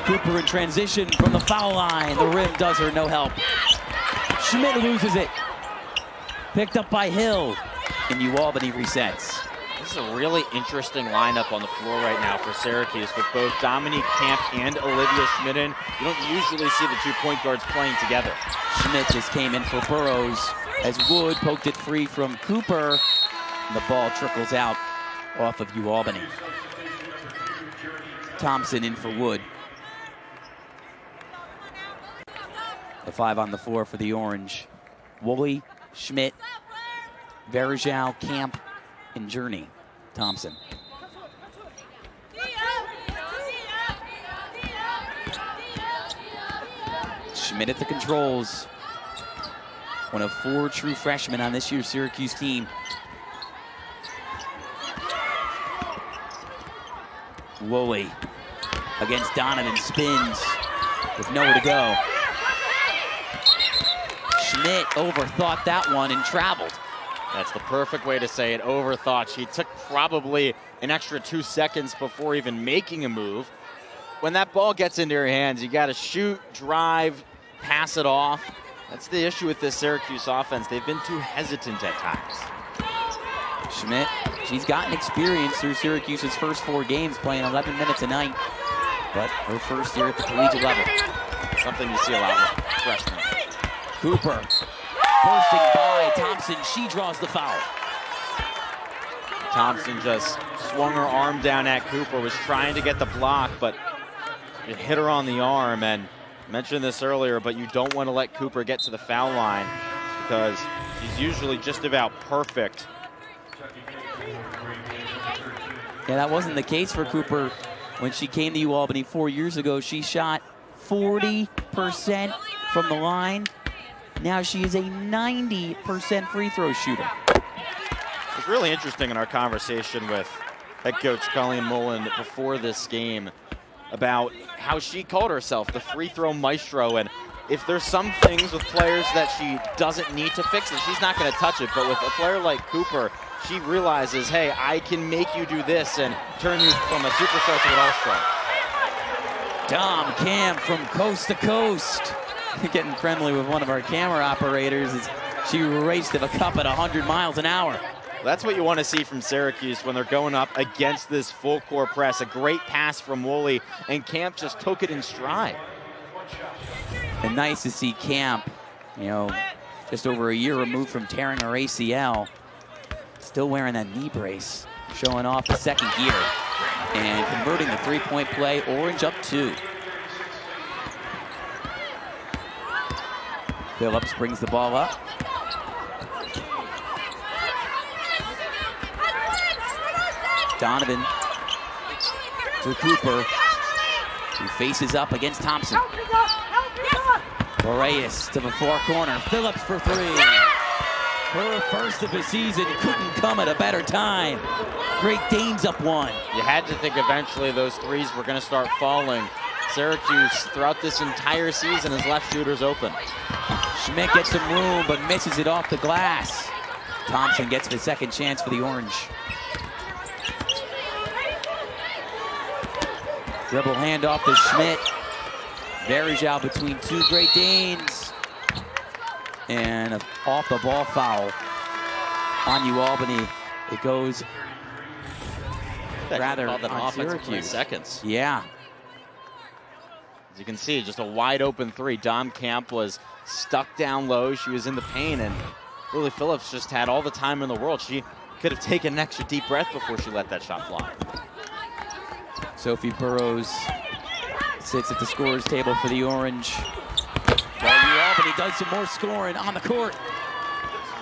Cooper in transition from the foul line. The rim does her no help. Schmidt loses it. Picked up by Hill, and UAlbany resets. This is a really interesting lineup on the floor right now for Syracuse with both Dominique Camp and Olivia Schmidt in. You don't usually see the 2 point guards playing together. Schmidt just came in for Burrows as Wood poked it free from Cooper, and the ball trickles out off of UAlbany. Thompson in for Wood. The 5 on the floor for the Orange. Woolley, Schmidt, Verjao, Camp, and Journey. Thompson. Schmidt at the controls. One of 4 true freshmen on this year's Syracuse team. Woolley against Donovan, spins with nowhere to go. Schmidt overthought that one and traveled. That's the perfect way to say it, overthought. She took probably an extra 2 seconds before even making a move. When that ball gets into your hands, you got to shoot, drive, pass it off. That's the issue with this Syracuse offense. They've been too hesitant at times. Schmidt, she's gotten experience through Syracuse's first 4 games, playing 11 minutes a night. But her first year at the collegiate level. Something you see a lot with freshmen. Cooper bursting by Thompson. She draws the foul. Thompson just swung her arm down at Cooper, was trying to get the block, but it hit her on the arm. And I mentioned this earlier, but you don't want to let Cooper get to the foul line because she's usually just about perfect. Yeah, that wasn't the case for Cooper when she came to UAlbany 4 years ago. She shot 40% from the line. Now she is a 90% free throw shooter. It was really interesting in our conversation with head coach Colleen Mullen before this game about how she called herself the free throw maestro, and if there's some things with players that she doesn't need to fix, then she's not going to touch it. But with a player like Cooper, she realizes, hey, I can make you do this and turn you from a superstar to an all-star. Dom Camp from coast to coast. Getting friendly with one of our camera operators as she raced to the cup at 100 miles an hour. That's what you want to see from Syracuse when they're going up against this full court press. A great pass from Woolley, and Camp just took it in stride. And nice to see Camp, you know, just over a year removed from tearing her ACL, still wearing that knee brace, showing off the second gear and converting the three-point play. Orange up 2. Phillips brings the ball up. Donovan to Cooper, who faces up against Thompson. Boreas to the far corner. Phillips for 3. Her first of the season couldn't come at a better time. Great Danes up 1. You had to think eventually those threes were going to start falling. Syracuse, throughout this entire season, has left shooters open. Schmidt gets some room, but misses it off the glass. Thompson gets the second chance for the Orange. Dribble handoff to Schmidt. Verjao between 2 Great Danes. And an off the ball foul on UAlbany. It goes rather on Syracuse. Seconds. Yeah. As you can see, just a wide open 3. Dom Camp was stuck down low. She was in the paint, and Lily Phillips just had all the time in the world. She could have taken an extra deep breath before she let that shot fly. Sophie Burrows sits at the scorer's table for the Orange. While UAlbany does some more scoring on the court.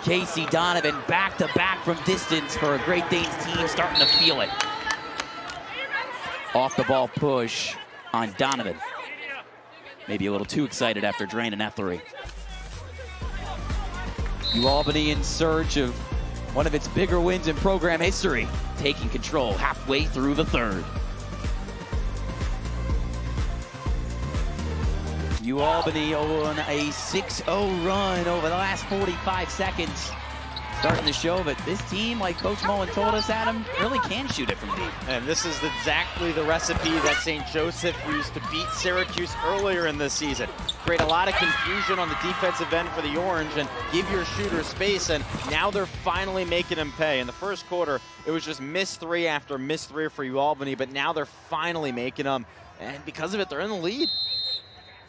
Casey Donovan back-to-back from distance for a Great Danes team starting to feel it. Off the ball push on Donovan. Maybe a little too excited after draining that 3. UAlbany in search of one of its bigger wins in program history, taking control halfway through the 3rd. UAlbany on a 6-0 run over the last 45 seconds. Starting to show that this team, like Coach Mullen told us, Adam, really can shoot it from deep. And this is exactly the recipe that St. Joseph used to beat Syracuse earlier in this season. Create a lot of confusion on the defensive end for the Orange and give your shooter space, and now they're finally making them pay. In the first quarter, it was just miss 3 after miss 3 for UAlbany, but now they're finally making them, and because of it, they're in the lead.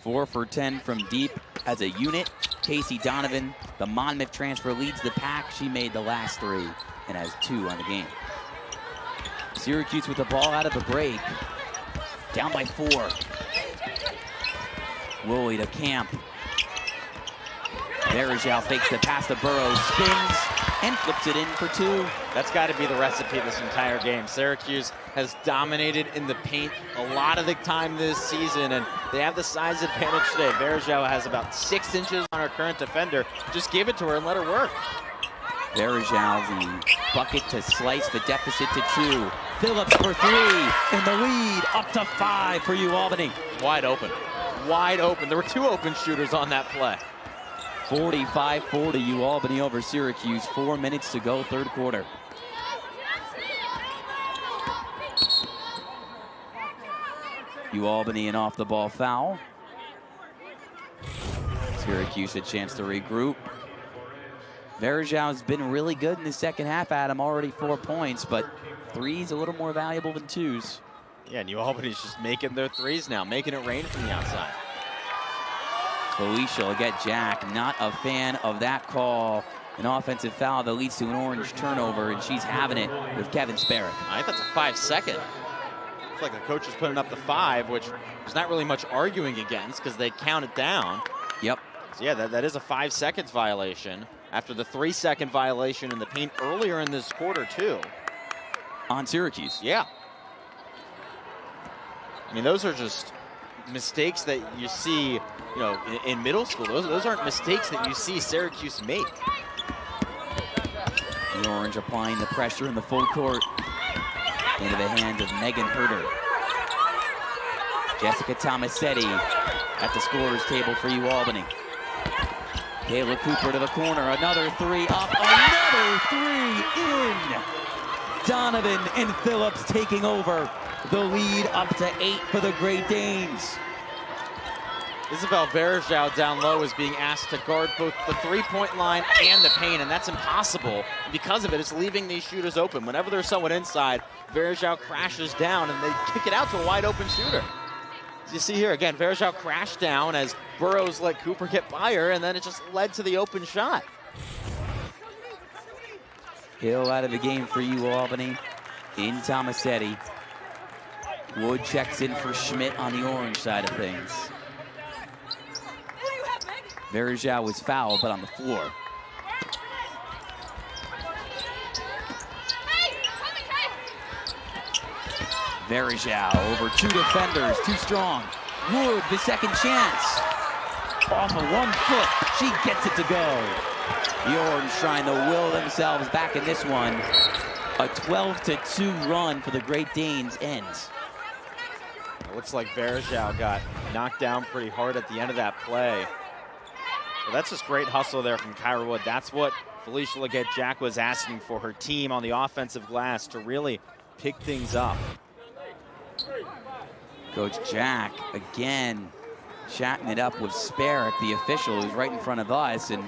4 for 10 from deep as a unit. Casey Donovan, the Monmouth transfer, leads the pack. She made the last 3 and has 2 on the game. Syracuse with the ball out of the break. Down by 4. Woolley to Camp. Verjao fakes the pass to Burrows, spins, and flips it in for 2. That's got to be the recipe this entire game. Syracuse has dominated in the paint a lot of the time this season, and they have the size advantage today. Verjao has about 6 inches on her current defender. Just give it to her and let her work. Verjao, the bucket to slice the deficit to 2. Phillips for 3, and the lead up to 5 for UAlbany. Wide open. Wide open. There were 2 open shooters on that play. 45-40 UAlbany over Syracuse. 4 minutes to go, 3rd quarter. UAlbany an off the ball foul. Syracuse a chance to regroup. Verjao's been really good in the second half, Adam. Already 4 points, but 3's a little more valuable than 2's. Yeah, and UAlbany's just making their 3s now, making it rain from the outside. Felicia will get Jack. Not a fan of that call. An offensive foul that leads to an Orange turnover, and she's having it with Kevin Sparrow. I think that's a 5-second. It's like the coach is putting up the 5, which there's not really much arguing against because they count it down. Yep. So yeah, that is a 5 seconds violation after the 3-second violation in the paint earlier in this quarter too. On Syracuse. Yeah. I mean, those are just mistakes that you see, you know, in middle school. Those aren't mistakes that you see Syracuse make. The Orange applying the pressure in the full court into the hands of Megan Herter. Jessica Tomasetti at the scorer's table for UAlbany. Kayla Cooper to the corner, another three up, another three in. Donovan and Phillips taking over the lead up to 8 for the Great Danes. Isabel Verjao down low is being asked to guard both the three-point line and the paint, and that's impossible. Because of it, it's leaving these shooters open. Whenever there's someone inside, Verjao crashes down, and they kick it out to a wide-open shooter. As you see here, again, Verjao crashed down as Burrows let Cooper get by her, and then it just led to the open shot. Hill out of the game for UAlbany in Tomasetti. Wood checks in for Schmidt on the orange side of things. Verjao was fouled, but on the floor. Verjao over 2 defenders, too strong. Wood, the second chance. Off of 1 foot, she gets it to go. The Orange trying to will themselves back in this one. A 12-2 run for the Great Danes ends. It looks like Verjao got knocked down pretty hard at the end of that play. Well, that's just great hustle there from Kyra Wood. That's what Felicia Leggett-Jack was asking for her team on the offensive glass, to really pick things up. Coach Jack, again, chatting it up with Sparrock, the official, who's right in front of us. And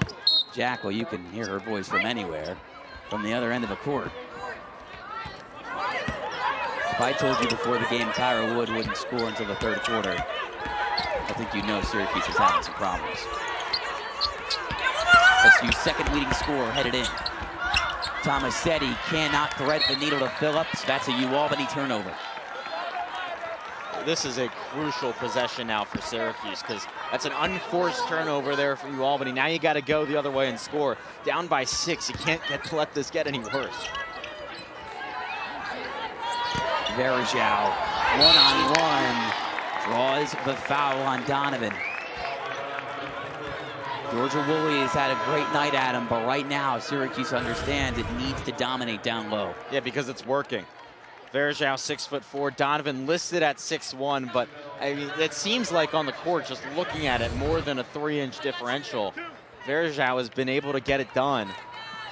Jack, well, you can hear her voice from anywhere, from the other end of the court. If I told you before the game Kyra Wood wouldn't score until the 3rd quarter, I think you know Syracuse is having some problems. SU's second leading scorer headed in. Tomasetti cannot thread the needle to Phillips. That's a UAlbany turnover. This is a crucial possession now for Syracuse, because that's an unforced turnover there for UAlbany. Now you got to go the other way and score. Down by 6, you can't let this get any worse. Verjao, one-on-one, draws the foul on Donovan. Georgia Woolley has had a great night at him, but right now Syracuse understands it needs to dominate down low. Yeah, because it's working. Verjao 6'4", Donovan listed at 6'1", but I mean, it seems like on the court, just looking at it, more than a 3-inch differential. Verjao has been able to get it done.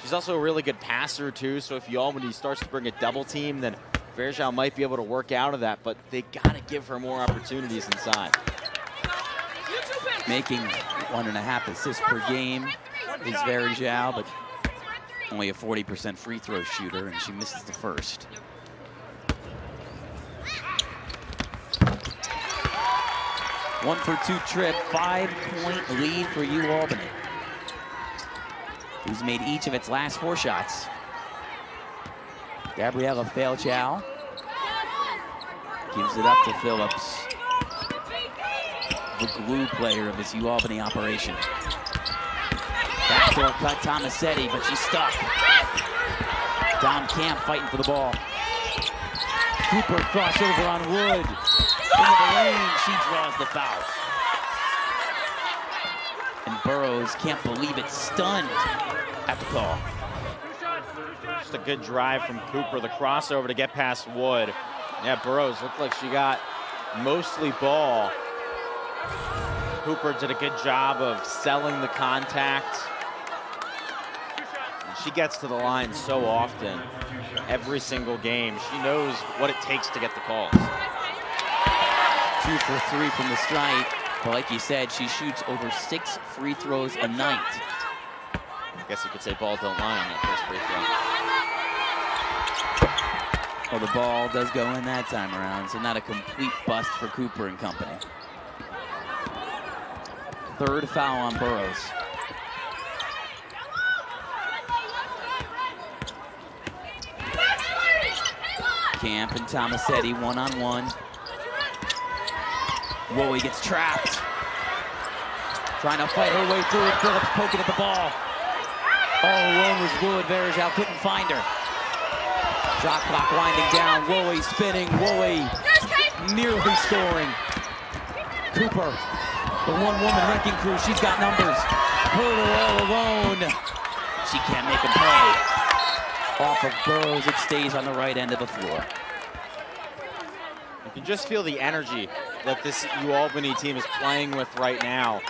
She's also a really good passer too, so if UAlbany starts to bring a double team, then Verjao might be able to work out of that, but they gotta give her more opportunities inside. Making 1.5 assists per game is Verjao, but only a 40% free throw shooter, and she misses the first. One for 2 trip, 5-point lead for UAlbany, who's made each of its last 4 shots. Gabriella Failchow gives it up to Phillips, the glue player of this UAlbany operation. Backdoor cut Tomasetti, but she's stuck. Dom Camp fighting for the ball. Cooper crossover on Wood. Into the lane, she draws the foul. And Burrows can't believe it, stunned at the call. Just a good drive from Cooper, the crossover to get past Wood. Yeah, Burrows looked like she got mostly ball. Cooper did a good job of selling the contact. And she gets to the line so often, every single game. She knows what it takes to get the calls. 2 for 3 from the stripe, but like you said, she shoots over 6 free throws a night. I guess you could say ball don't lie on that first free throw. Well, the ball does go in that time around, so not a complete bust for Cooper and company. 3rd foul on Burrows. Camp and Tomasetti one-on-one. Woolley gets trapped. Trying to fight her way through it. Phillips poking at the ball. All alone was Wood. Verjao couldn't find her. Shot clock winding down. Woolley spinning. Woolley nearly scoring. Cooper, the one-woman wrecking crew. She's got numbers. Hurdle all alone. She can't make them play. Off of Burrows, it stays on the right end of the floor. You can just feel the energy that this UAlbany team is playing with right now.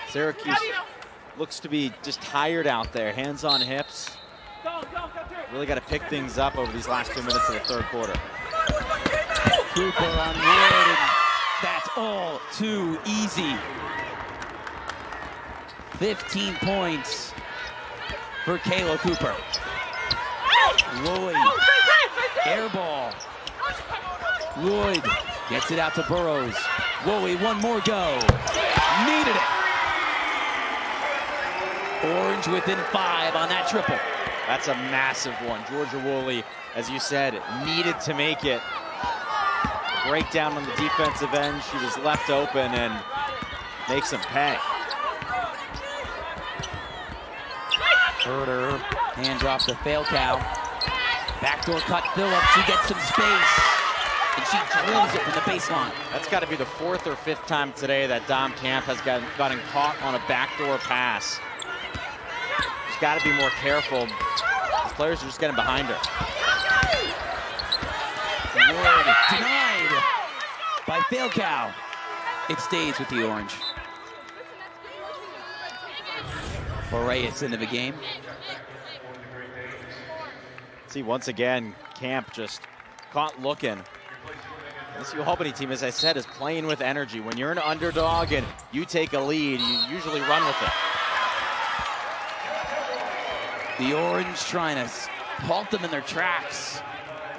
Syracuse looks to be just tired out there, hands on hips. Really got to pick things up over these last 2 minutes of the third quarter. Cooper on Wood, and that's all too easy. 15 points for Kayla Cooper. Lloyd, air ball. Lloyd gets it out to Burrows. Woolley, one more go. Needed it. Orange within 5 on that triple. That's a massive one. Georgia Woolley, as you said, needed to make it. Breakdown on the defensive end. She was left open and makes them pay. Herder, hand off to Falcao. Backdoor cut Phillips. She gets some space, and she drills it from the baseline. That's got to be the 4th or 5th time today that Dom Camp has gotten caught on a backdoor pass. She's got to be more careful. These players are just getting behind her. Wood denied by Falcao. It stays with the Orange. Boreas into the game. See, once again, Camp just caught looking. This UAlbany team, as I said, is playing with energy. When you're an underdog and you take a lead, you usually run with it. The Orange trying to halt them in their tracks.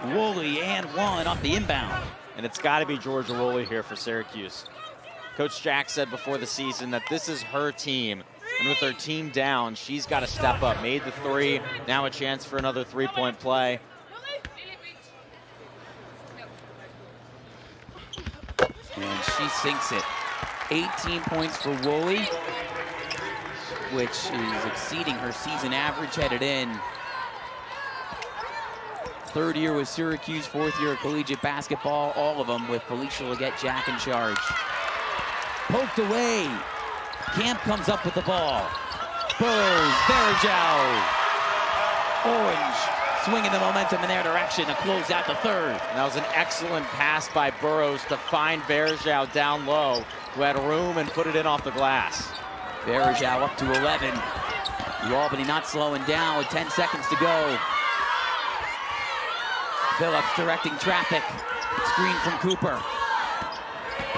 Woolley and one off the inbound. And it's got to be Georgia Woolley here for Syracuse. Coach Jack said before the season that this is her team. And with her team down, she's got to step up. Made the 3, now a chance for another 3-point play. And she sinks it. 18 points for Woolley, which is exceeding her season average headed in. 3rd year with Syracuse, 4th year of collegiate basketball, all of them with Felicia Leggett-Jack in charge. Poked away. Camp comes up with the ball. Burrows, Verjao. Orange swinging the momentum in their direction to close out the 3rd. And that was an excellent pass by Burrows to find Verjao down low, who had room and put it in off the glass. Verjao up to 11. UAlbany not slowing down with 10 seconds to go. Phillips directing traffic. Screen from Cooper.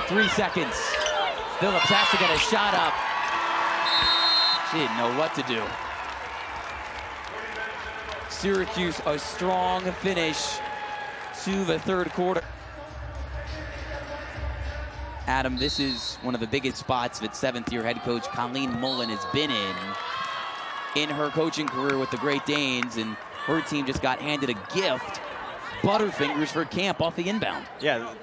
3 seconds. Phillips has to get a shot up. She didn't know what to do. Syracuse, a strong finish to the 3rd quarter. Adam, this is one of the biggest spots that 7th year head coach Colleen Mullen has been in her coaching career with the Great Danes, and her team just got handed a gift. Butterfingers for Camp off the inbound. Yeah,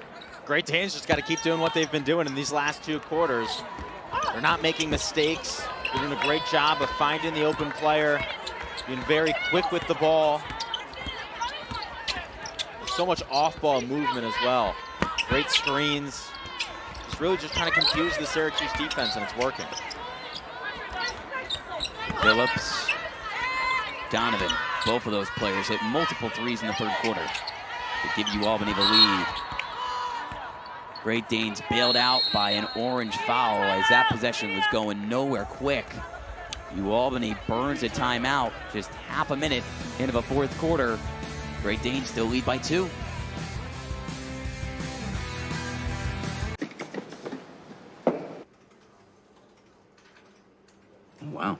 Great Danes just got to keep doing what they've been doing in these last 2 quarters. They're not making mistakes. They're doing a great job of finding the open player, being very quick with the ball. There's so much off-ball movement as well. Great screens. It's really just trying to confuse the Syracuse defense, and it's working. Phillips, Donovan, both of those players hit multiple 3s in the 3rd quarter to give UAlbany the lead. Great Danes bailed out by an orange foul as that possession was going nowhere quick. UAlbany burns a timeout just half a minute into the 4th quarter. Great Danes still lead by 2. Wow.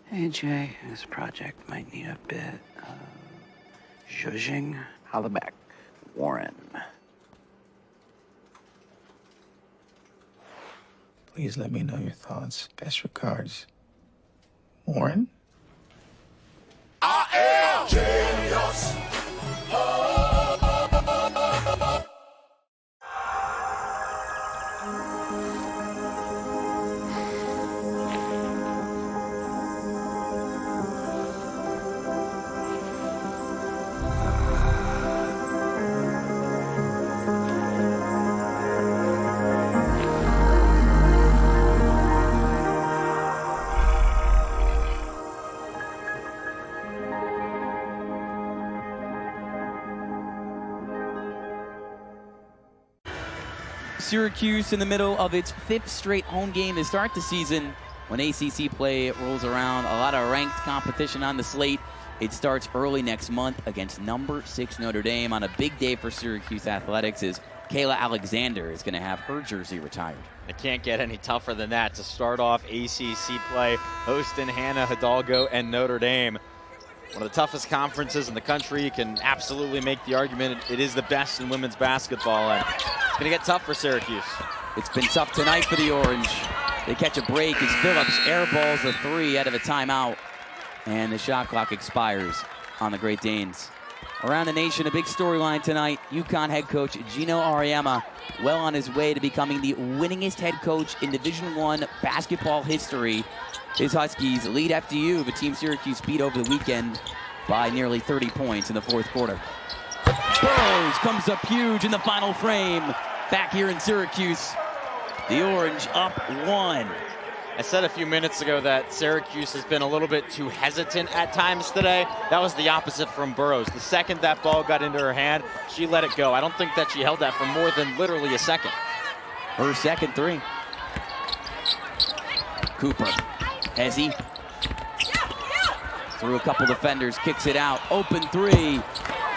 Hey, Jay, this project might need a bit of zhuzhing. Holla back, Warren. Please let me know your thoughts. Best regards, Warren. I am genius. Syracuse in the middle of its 5th straight home game to start the season. When ACC play rolls around, a lot of ranked competition on the slate. It starts early next month against number 6 Notre Dame on a big day for Syracuse athletics as Kayla Alexander is going to have her jersey retired. It can't get any tougher than that to start off ACC play, hosting Hannah Hidalgo and Notre Dame. One of the toughest conferences in the country. You can absolutely make the argument it is the best in women's basketball, and it's going to get tough for Syracuse. It's been tough tonight for the Orange. They catch a break as Phillips airballs a 3 out of a timeout, and the shot clock expires on the Great Danes. Around the nation, a big storyline tonight. UConn head coach Gino Auriemma well on his way to becoming the winningest head coach in Division I basketball history. His Huskies lead FDU, the team Syracuse beat over the weekend by nearly 30 points in the 4th quarter. Burrows comes up huge in the final frame. Back here in Syracuse, the Orange up 1. I said a few minutes ago that Syracuse has been a little bit too hesitant at times today. That was the opposite from Burrows. The second that ball got into her hand, she let it go. I don't think that she held that for more than literally a second. Her second 3. Cooper, Hezzy, through a couple defenders, kicks it out. Open 3,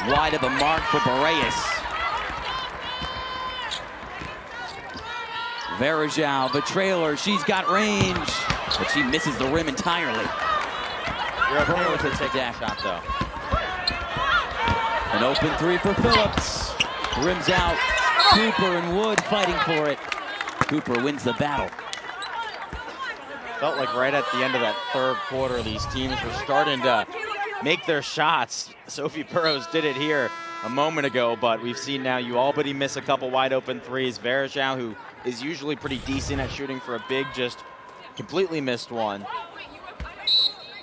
wide of the mark for Boreas. Verajao, the trailer, she's got range, but she misses the rim entirely. You're okay with her taking a shot, though. An open 3 for Phillips. Rims out. Cooper and Wood fighting for it. Cooper wins the battle. Felt like right at the end of that 3rd quarter, these teams were starting to make their shots. Sophie Burrows did it here a moment ago, but we've seen now Albany miss a couple wide open 3s. Verajao, who is usually pretty decent at shooting for a big, just completely missed one.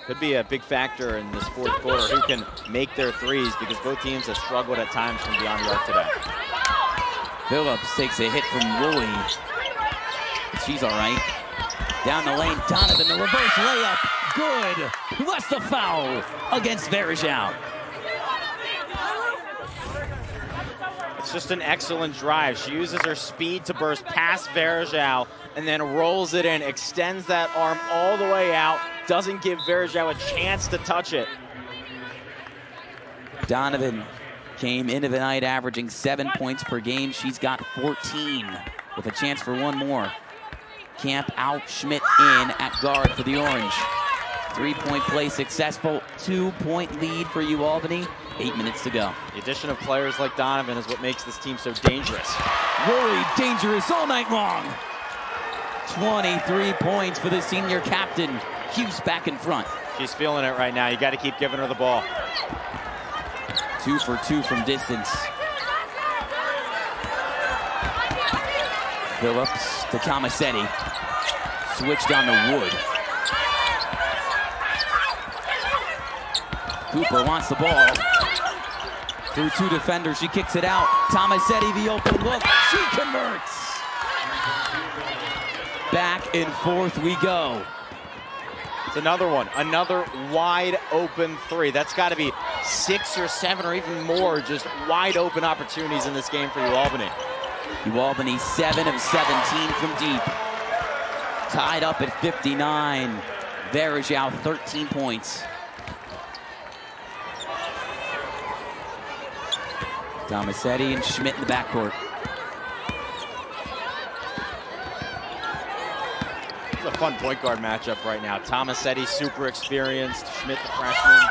Could be a big factor in this 4th quarter who can make their 3s, because both teams have struggled at times from beyond the arc today. Phillips takes a hit from Woolley. She's all right. Down the lane, Donovan, the reverse layup. Good. What's the foul against Verajao? It's just an excellent drive. She uses her speed to burst past Verajao and then rolls it in, extends that arm all the way out, doesn't give Verajao a chance to touch it. Donovan came into the night averaging 7 points per game. She's got 14 with a chance for one more. Camp out, Schmidt in at guard for the Orange. 3-point play successful, 2-point lead for Albany. 8 minutes to go. The addition of players like Donovan is what makes this team so dangerous. Woolley dangerous all night long. 23 points for the senior captain. Hughes back in front. She's feeling it right now. You got to keep giving her the ball. 2 for 2 from distance. Phillips to Tomasetti. Switched on to Wood. Cooper wants the ball. Through 2 defenders, she kicks it out. Tomasetti, the open look. She converts. Back and forth we go. It's another one. Another wide open 3. That's got to be 6 or 7 or even more just wide open opportunities in this game for Albany. Albany 7 of 17 from deep. Tied up at 59. Verajao 13 points. Tomasetti and Schmidt in the backcourt. It's a fun point guard matchup right now. Tomasetti, super experienced. Schmidt, the freshman.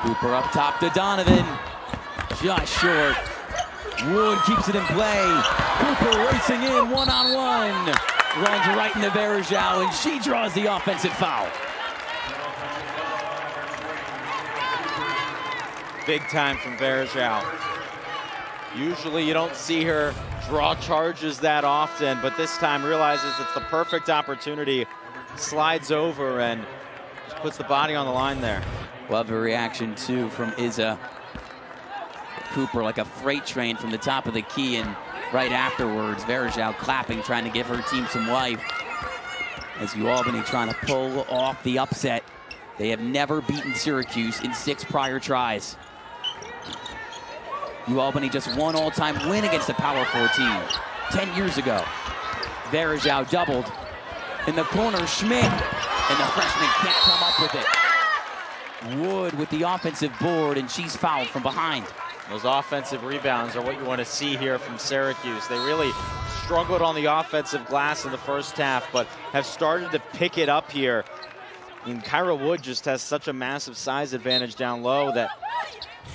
Cooper up top to Donovan. Just short. Wood keeps it in play. Cooper racing in one-on-one. Runs right into Verajao, and she draws the offensive foul. Big time from Verajao. Usually you don't see her draw charges that often, but this time realizes it's the perfect opportunity. Slides over and just puts the body on the line there. Love a reaction too from Izza. Cooper like a freight train from the top of the key, and right afterwards, Verajao clapping, trying to give her team some life. As Albany trying to pull off the upset. They have never beaten Syracuse in 6 prior tries. Albany just one all-time win against the Power 4 team 10 years ago. Verajao doubled. In the corner, Schmidt. And the freshman can't come up with it. Wood with the offensive board, and she's fouled from behind. Those offensive rebounds are what you want to see here from Syracuse. They really struggled on the offensive glass in the first half, but have started to pick it up here. And Kayla Wood just has such a massive size advantage down low that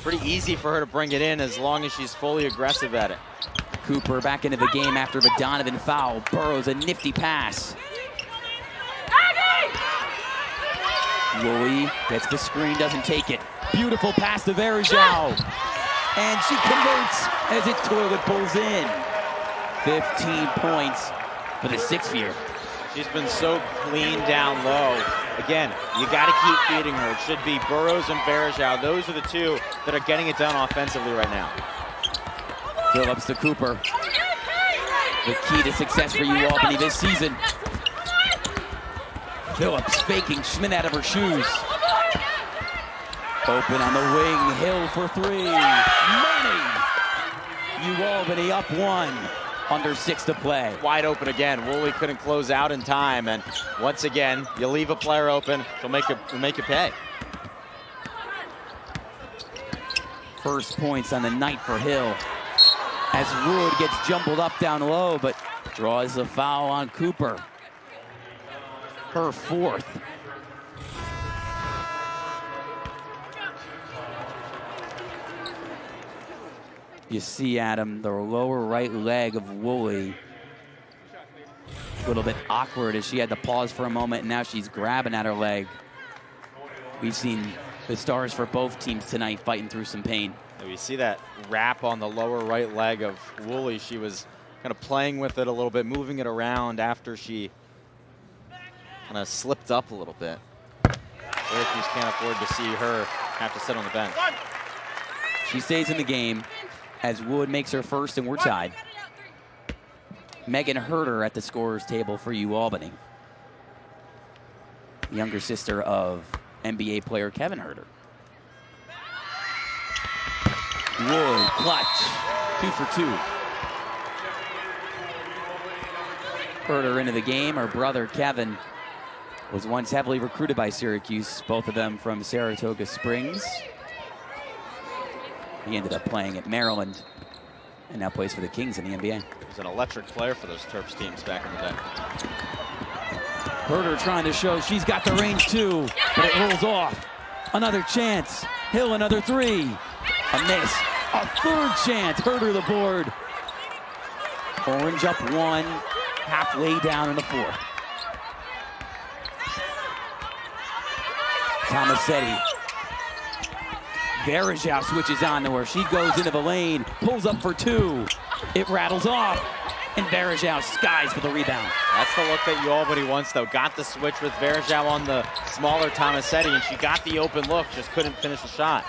pretty easy for her to bring it in as long as she's fully aggressive at it. Cooper back into the game after the Donovan foul. Burrows a nifty pass. Woolley gets the screen, doesn't take it. Beautiful pass to Verajao. And she converts as it toilet pulls in. 15 points for the 6th-year. She's been so clean down low. Again, you got to keep feeding her. It should be Burrows and Verajao. Those are the two that are getting it done offensively right now. Phillips to Cooper. The key to success for Albany this season. Phillips faking Schmidt out of her shoes. Open on the wing, Hill for 3. Money! Albany up 1. Under 6 to play. Wide open again. Woolley couldn't close out in time, and once again, you leave a player open, she'll make you pay. First points on the night for Hill. As Wood gets jumbled up down low, but draws a foul on Cooper. Her 4th. You see, Adam, the lower right leg of Woolley. A little bit awkward as she had to pause for a moment, and now she's grabbing at her leg. We've seen the stars for both teams tonight fighting through some pain. We see that wrap on the lower right leg of Woolley. She was kind of playing with it a little bit, moving it around after she kind of slipped up a little bit. Syracuse can't afford to see her have to sit on the bench. She stays in the game as Wood makes her first, and we're tied. Megan Herter at the scorer's table for Albany. Younger sister of NBA player Kevin Herter. Wood, clutch, 2 for 2. Herter into the game. Her brother Kevin was once heavily recruited by Syracuse, both of them from Saratoga Springs. He ended up playing at Maryland and now plays for the Kings in the NBA. He was an electric player for those Terps teams back in the day. Herter trying to show she's got the range too, but it rolls off. Another chance. Hill another 3. A miss. A 3rd chance. Herter the board. Orange up 1, halfway down in the 4th. Tomasetti. Verajao switches on to her. She goes into the lane, pulls up for 2. It rattles off, and Verajao skies for the rebound. That's the look that Albany wants, though. Got the switch with Verajao on the smaller Tomasetti, and she got the open look, just couldn't finish the shot.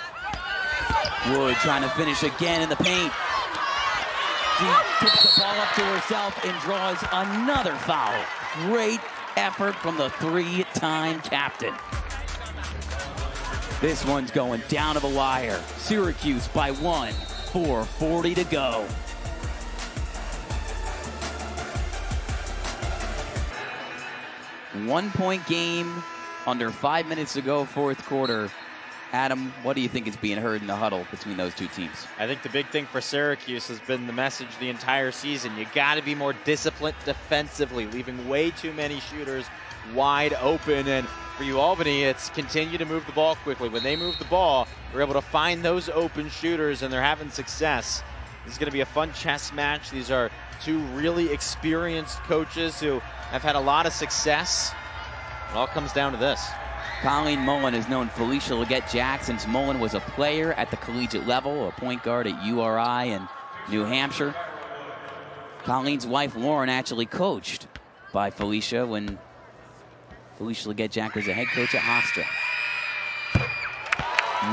Wood trying to finish again in the paint. She tips the ball up to herself and draws another foul. Great effort from the 3-time captain. This one's going down to the wire. Syracuse by 1, 4:40 to go. One-point game, under 5 minutes to go, 4th quarter. Adam, what do you think is being heard in the huddle between those two teams? I think the big thing for Syracuse has been the message the entire season. You got to be more disciplined defensively, leaving way too many shooters wide open. And for Albany, it's continue to move the ball quickly. When they move the ball, they're able to find those open shooters, and they're having success. This is going to be a fun chess match. These are two really experienced coaches who have had a lot of success. It all comes down to this. Colleen Mullen has known Felicia Leggett-Jack since Mullen was a player at the collegiate level, a point guard at URI in New Hampshire. Colleen's wife, Lauren, actually coached by Felicia when Felicia Leggett-Jack was a head coach at Hofstra.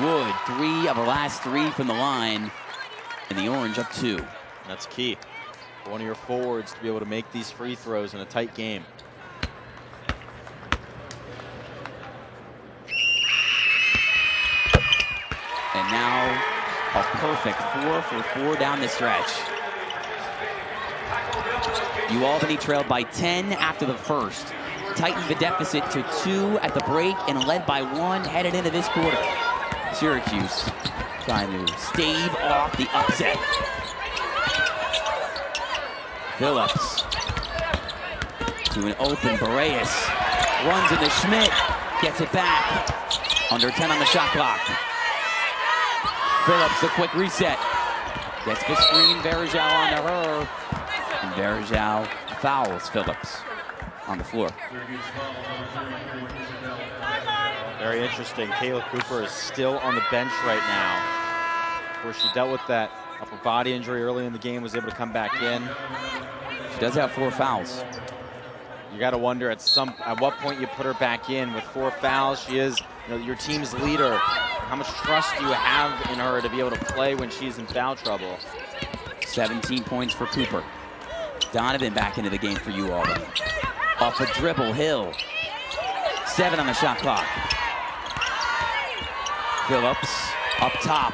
Wood, 3 of her last 3 from the line, and the Orange up 2. That's key for one of your forwards to be able to make these free throws in a tight game. And now A perfect 4 for 4 down the stretch. Albany trailed by 10 after the first. Tightened the deficit to 2 at the break and led by 1 headed into this quarter. Syracuse trying to stave off the upset. Phillips to an open Boreas. Runs into Schmidt. Gets it back. Under 10 on the shot clock. Phillips, the quick reset. Gets the screen, Verjao onto her. And Verjao fouls Phillips on the floor. Very interesting. Kayla Cooper is still on the bench right now. Where she dealt with that upper body injury early in the game, was able to come back in. She does have 4 fouls. You got to wonder at what point you put her back in with 4 fouls. She is, your team's leader. How much trust do you have in her to be able to play when she's in foul trouble? 17 points for Cooper. Donovan back into the game for Albany. Off a dribble, Hill. 7 on the shot clock. Phillips up top.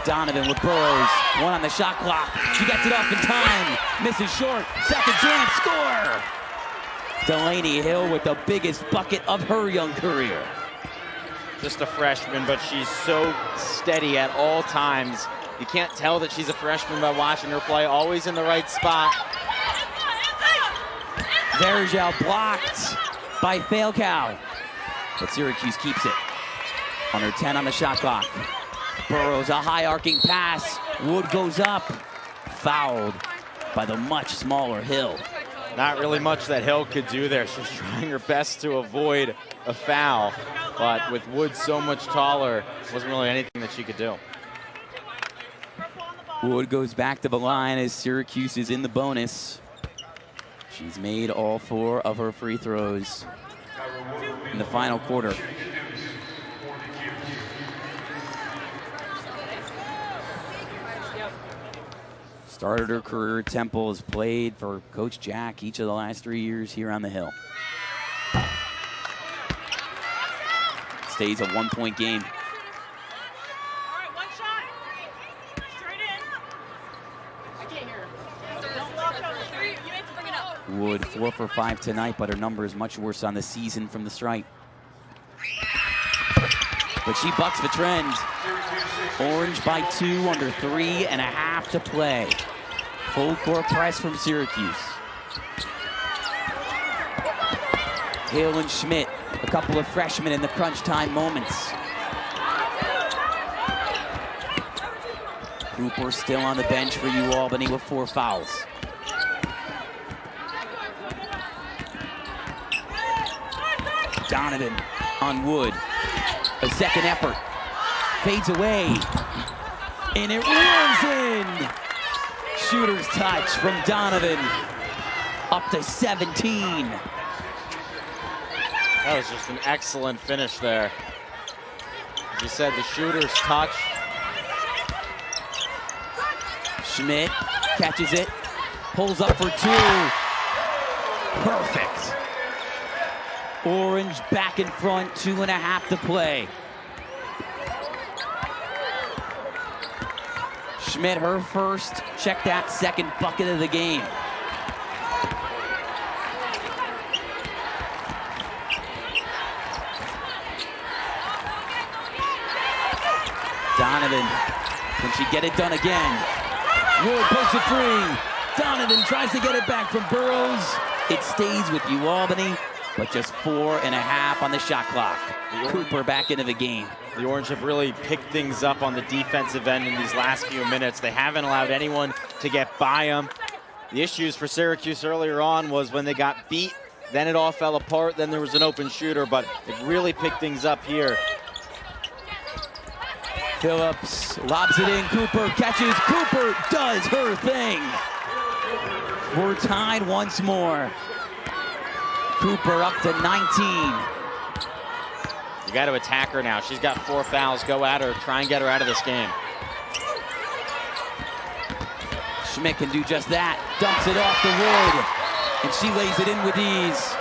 Donovan with Burrows. 1 on the shot clock. She gets it off in time. Misses short. Second chance, score! Delaney Hill with the biggest bucket of her young career. Just a freshman, but she's so steady at all times. You can't tell that she's a freshman by watching her play. Always in the right spot. Verjao blocked by Falcao. But Syracuse keeps it. Under 10 on the shot clock. Burrows, a high arcing pass. Wood goes up. Fouled by the much smaller Hill. Not really much that Hill could do there. She's trying her best to avoid a foul. But with Wood so much taller, wasn't really anything that she could do. Wood goes back to the line as Syracuse is in the bonus. She's made all 4 of her free throws in the final quarter. Started her career at Temple, has played for Coach Jack each of the last 3 years here on the Hill. Stays a 1-point game. Wood 4 for 5 tonight, but her number is much worse on the season from the stripe. But she bucks the trend. Orange by 2, under 3.5 to play. Full court press from Syracuse. Hill and Schmidt, a couple of freshmen in the crunch time moments. Cooper still on the bench for Albany with 4 fouls. Donovan on Wood. A second effort. Fades away. And it rolls in. Shooter's touch from Donovan. Up to 17. That was just an excellent finish there. As you said, the shooter's touch. Schmidt catches it. Pulls up for 2. Perfect. Orange back in front, 2.5 to play. Schmidt, her first. Check that, second bucket of the game. Donovan, can she get it done again? Wood pokes it free. Donovan tries to get it back from Burrows. It stays with Albany, but just 4.5 on the shot clock. Cooper back into the game. The Orange have really picked things up on the defensive end in these last few minutes. They haven't allowed anyone to get by them. The issues for Syracuse earlier on was when they got beat, then it all fell apart, then there was an open shooter, but they've really picked things up here. Phillips lobs it in, Cooper catches, Cooper does her thing. We're tied once more. Cooper up to 19. You got to attack her now. She's got 4 fouls. Go at her. Try and get her out of this game. Schmidt can do just that. Dumps it off the Wood. And she lays it in with ease.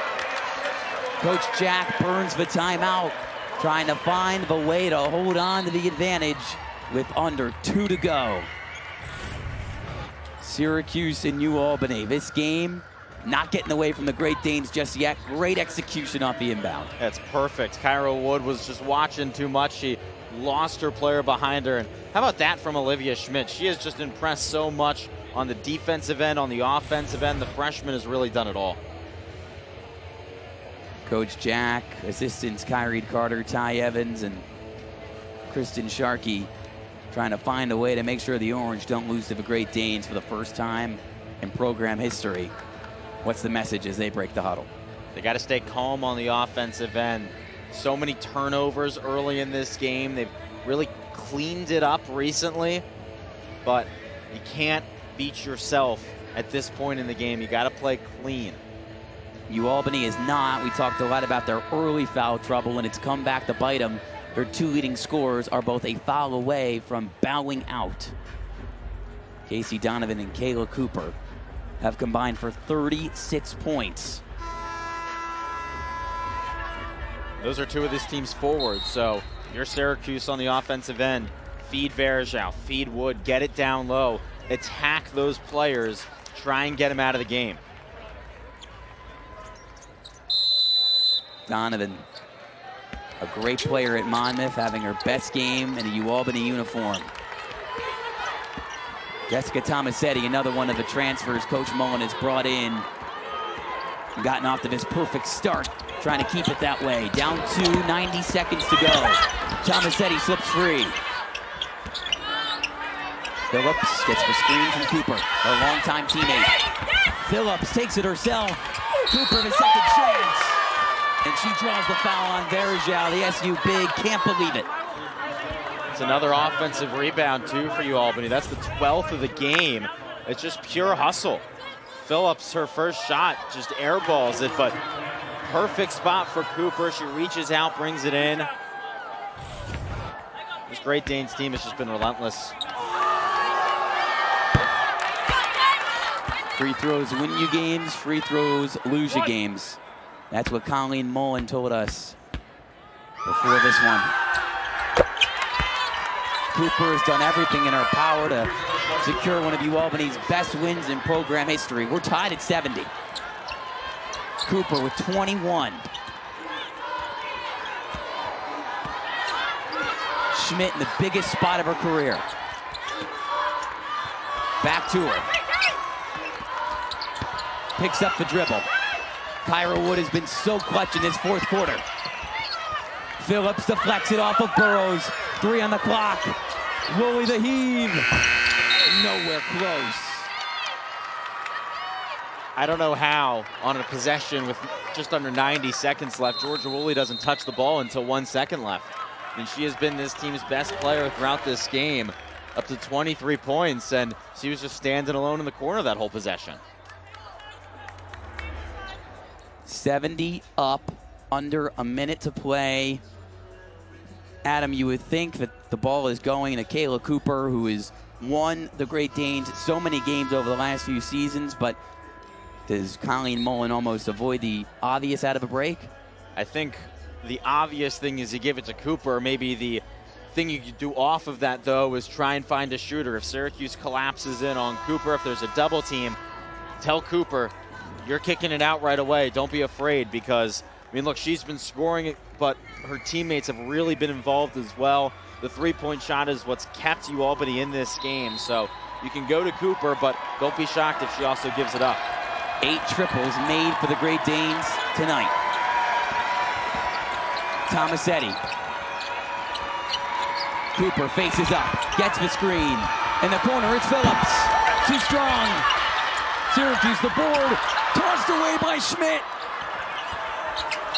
Coach Jack burns the timeout, trying to find the way to hold on to the advantage with under 2 to go. Syracuse and New Albany. This game not getting away from the Great Danes just yet. Great execution off the inbound. That's perfect. Kayla Wood was just watching too much. She lost her player behind her. And how about that from Olivia Schmidt? She has just impressed so much on the defensive end, on the offensive end. The freshman has really done it all. Coach Jack, assistants Kyrie Carter, Ty Evans, and Kristen Sharkey trying to find a way to make sure the Orange don't lose to the Great Danes for the first time in program history. What's the message as they break the huddle? They got to stay calm on the offensive end. So many turnovers early in this game. They've really cleaned it up recently, but you can't beat yourself at this point in the game. You got to play clean. UAlbany is not. We talked a lot about their early foul trouble, and it's come back to bite them. Their 2 leading scorers are both a foul away from bowing out. Casey Donovan and Kayla Cooper have combined for 36 points. Those are 2 of this team's forwards, so you're Syracuse on the offensive end. Feed Verjao, feed Wood, get it down low, attack those players, try and get them out of the game. Donovan, a great player at Monmouth, having her best game in a UAlbany uniform. Jessica Tomasetti, another one of the transfers Coach Mullen has brought in. Gotten off to this perfect start, trying to keep it that way. Down to 90 seconds to go. Tomasetti slips free. Phillips gets the screen from Cooper, her longtime teammate. Phillips takes it herself. Cooper the second chance. And she draws the foul on Verjao, the SU big, can't believe it. It's another offensive rebound, too, for UAlbany. That's the 12th of the game. It's just pure hustle. Phillips, her first shot, just airballs it, but perfect spot for Cooper. She reaches out, brings it in. This Great Danes team has just been relentless. Free throws win you games, free throws lose you games. That's what Colleen Mullen told us before this one. Cooper has done everything in her power to secure one of UAlbany's best wins in program history. We're tied at 70. Cooper with 21. Schmidt in the biggest spot of her career. Back to her. Picks up the dribble. Kyra Wood has been so clutch in this 4th quarter. Phillips deflects it off of Burrows. 3 on the clock. Woolley the heave. Nowhere close. I don't know how, on a possession with just under 90 seconds left, Georgia Woolley doesn't touch the ball until 1 second left. And she has been this team's best player throughout this game, up to 23 points, and she was just standing alone in the corner that whole possession. 70 up, under a minute to play. Adam, you would think that the ball is going to Kayla Cooper, who has won the Great Danes so many games over the last few seasons, but does Colleen Mullen almost avoid the obvious out of a break? I think the obvious thing is you give it to Cooper. Maybe the thing you could do off of that, though, is try and find a shooter. If Syracuse collapses in on Cooper, if there's a double team, tell Cooper, you're kicking it out right away. Don't be afraid, because, I mean, look, she's been scoring it, but her teammates have really been involved as well. The three-point shot is what's kept UAlbany in this game. So you can go to Cooper, but don't be shocked if she also gives it up. 8 triples made for the Great Danes tonight. Tomasetti. Cooper faces up, gets the screen. In the corner, it's Phillips. Too strong. Syracuse the board, tossed away by Schmidt.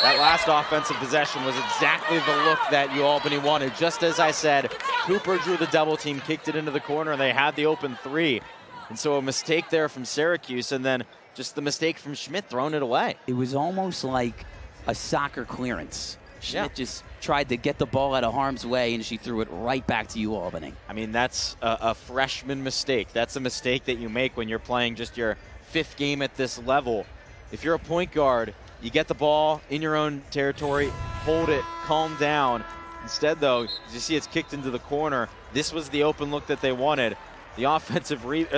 That last offensive possession was exactly the look that UAlbany wanted. Just as I said, Cooper drew the double team, kicked it into the corner, and they had the open 3. And so a mistake there from Syracuse, and then just the mistake from Schmidt throwing it away. It was almost like a soccer clearance. Schmidt just tried to get the ball out of harm's way, and she threw it right back to UAlbany. I mean, that's a freshman mistake. That's a mistake that you make when you're playing just your 5th game at this level. If you're a point guard, you get the ball in your own territory, hold it, calm down. Instead, though, as you see, it's kicked into the corner. This was the open look that they wanted. The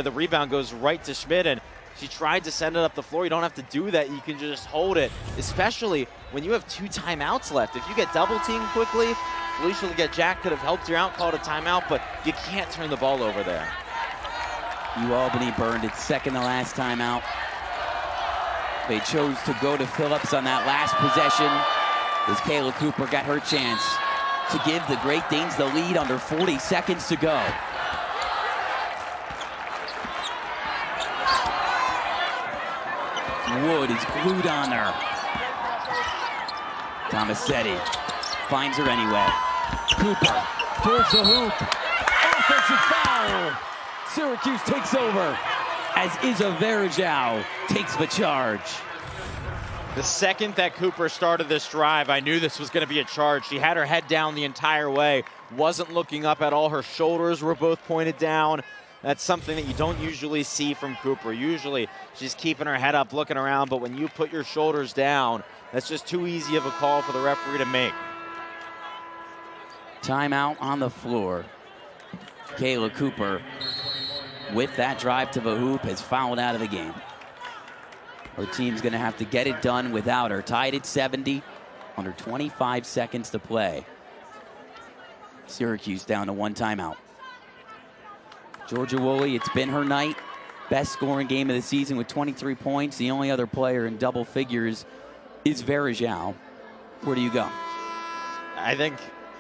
the rebound goes right to Schmidt, and she tried to send it up the floor. You don't have to do that. You can just hold it, especially when you have 2 timeouts left. If you get double teamed quickly, Felicia Leggett-Jack could have helped you out, called a timeout, but you can't turn the ball over there. Albany burned its second to last timeout. They chose to go to Phillips on that last possession as Kayla Cooper got her chance to give the Great Danes the lead under 40 seconds to go. Wood is glued on her. Tomasetti finds her anyway. Cooper towards the hoop. Offensive foul. Syracuse takes over as Isa Verjao takes the charge. The second that Cooper started this drive, I knew this was going to be a charge. She had her head down the entire way, wasn't looking up at all. Her shoulders were both pointed down. That's something that you don't usually see from Cooper. Usually she's keeping her head up, looking around, but when you put your shoulders down, that's just too easy of a call for the referee to make. Timeout on the floor. Kayla Cooper, with that drive to the hoop, has fouled out of the game. Her team's going to have to get it done without her. Tied at 70, under 25 seconds to play. Syracuse down to 1 timeout. Georgia Woolley, it's been her night. Best scoring game of the season with 23 points. The only other player in double figures is Verjao. Where do you go? I think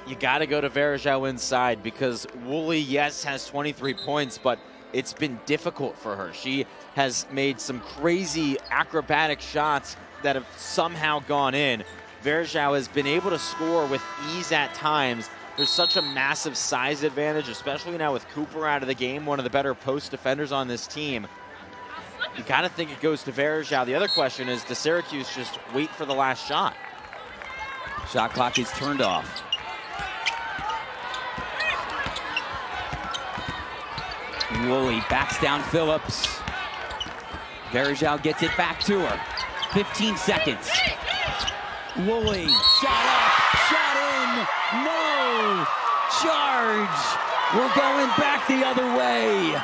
you got to go to Verjao inside because Woolley, yes, has 23 points, but it's been difficult for her. She has made some crazy acrobatic shots that have somehow gone in. Verjao has been able to score with ease at times. There's such a massive size advantage, especially now with Cooper out of the game, one of the better post defenders on this team. You got to think it goes to Verjao. The other question is, does Syracuse just wait for the last shot? Shot clock is turned off. Woolley backs down Phillips. Verjao gets it back to her. 15 seconds. Woolley, shot up, shot in, no! Charge! We're going back the other way.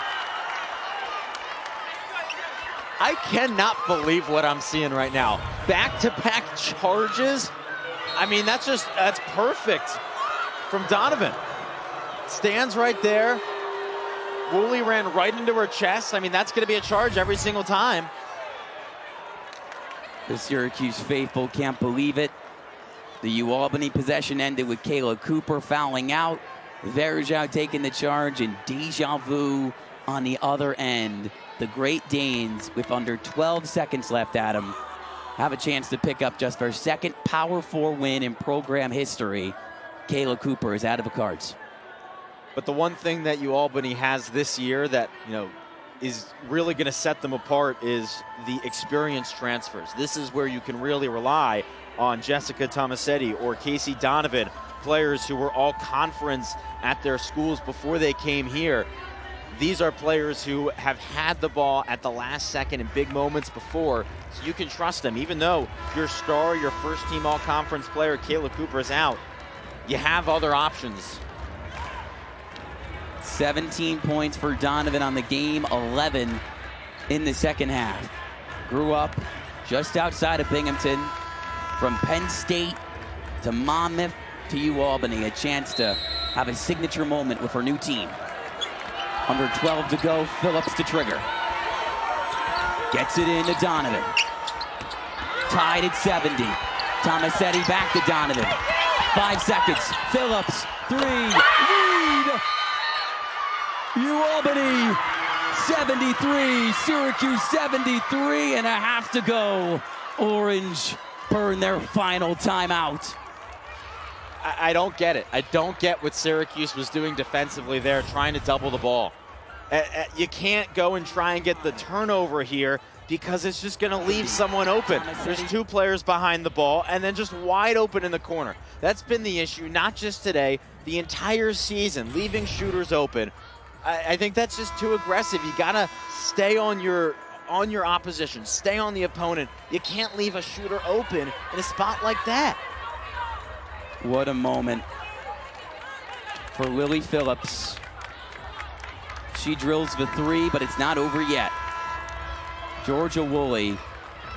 I cannot believe what I'm seeing right now. Back-to-back charges. I mean, that's perfect from Donovan. Stands right there. Woolley ran right into her chest. I mean, that's going to be a charge every single time. The Syracuse faithful can't believe it. The UAlbany possession ended with Kayla Cooper fouling out. Verjao taking the charge, and deja vu on the other end. The Great Danes, with under 12 seconds left, Adam, have a chance to pick up just their second Power 4 win in program history. Kayla Cooper is out of the cards. But the one thing that UAlbany has this year that, is really going to set them apart is the experience transfers. This is where you can really rely on Jessica Tomasetti or Casey Donovan, players who were all conference at their schools before they came here. These are players who have had the ball at the last second in big moments before, so you can trust them. Even though your star, your first-team all-conference player, Kayla Cooper, is out, you have other options. 17 points for Donovan on the game, 11 in the second half. Grew up just outside of Binghamton, from Penn State to Monmouth to UAlbany, a chance to have a signature moment with her new team. Under 12 to go, Phillips to trigger. Gets it into Donovan. Tied at 70. Tomasetti back to Donovan. 5 seconds. Phillips, 3, lead! UAlbany 73, Syracuse 73 and a half to go. Orange burn their final timeout. I don't get it. I don't get what Syracuse was doing defensively there, trying to double the ball. You can't go and try and get the turnover here because it's just going to leave someone open. There's 2 players behind the ball and then just wide open in the corner. That's been the issue, not just today, the entire season, leaving shooters open. I think that's just too aggressive. You got to stay on your opposition, stay on the opponent. You can't leave a shooter open in a spot like that. What a moment for Lily Phillips. She drills the three, but it's not over yet. Georgia Woolley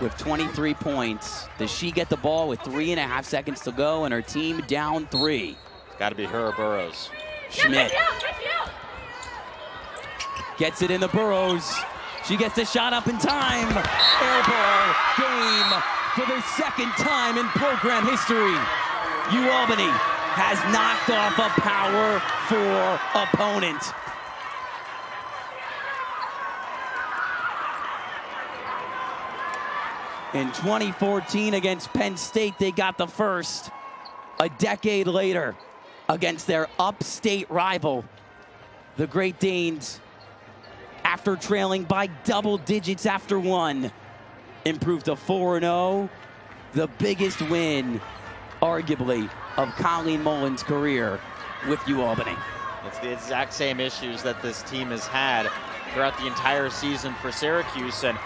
with 23 points. Does she get the ball with 3.5 seconds to go and her team down 3? It's got to be her Burrows. Schmidt gets it in the Burrows. She gets the shot up in time. Air ball game for the second time in program history. UAlbany has knocked off a Power 4 opponent. In 2014 against Penn State, they got the first. A decade later, against their upstate rival, the Great Danes, after trailing by double digits after one, improved to 4-0, the biggest win, arguably, of Colleen Mullen's career with UAlbany. It's the exact same issues that this team has had throughout the entire season for Syracuse, and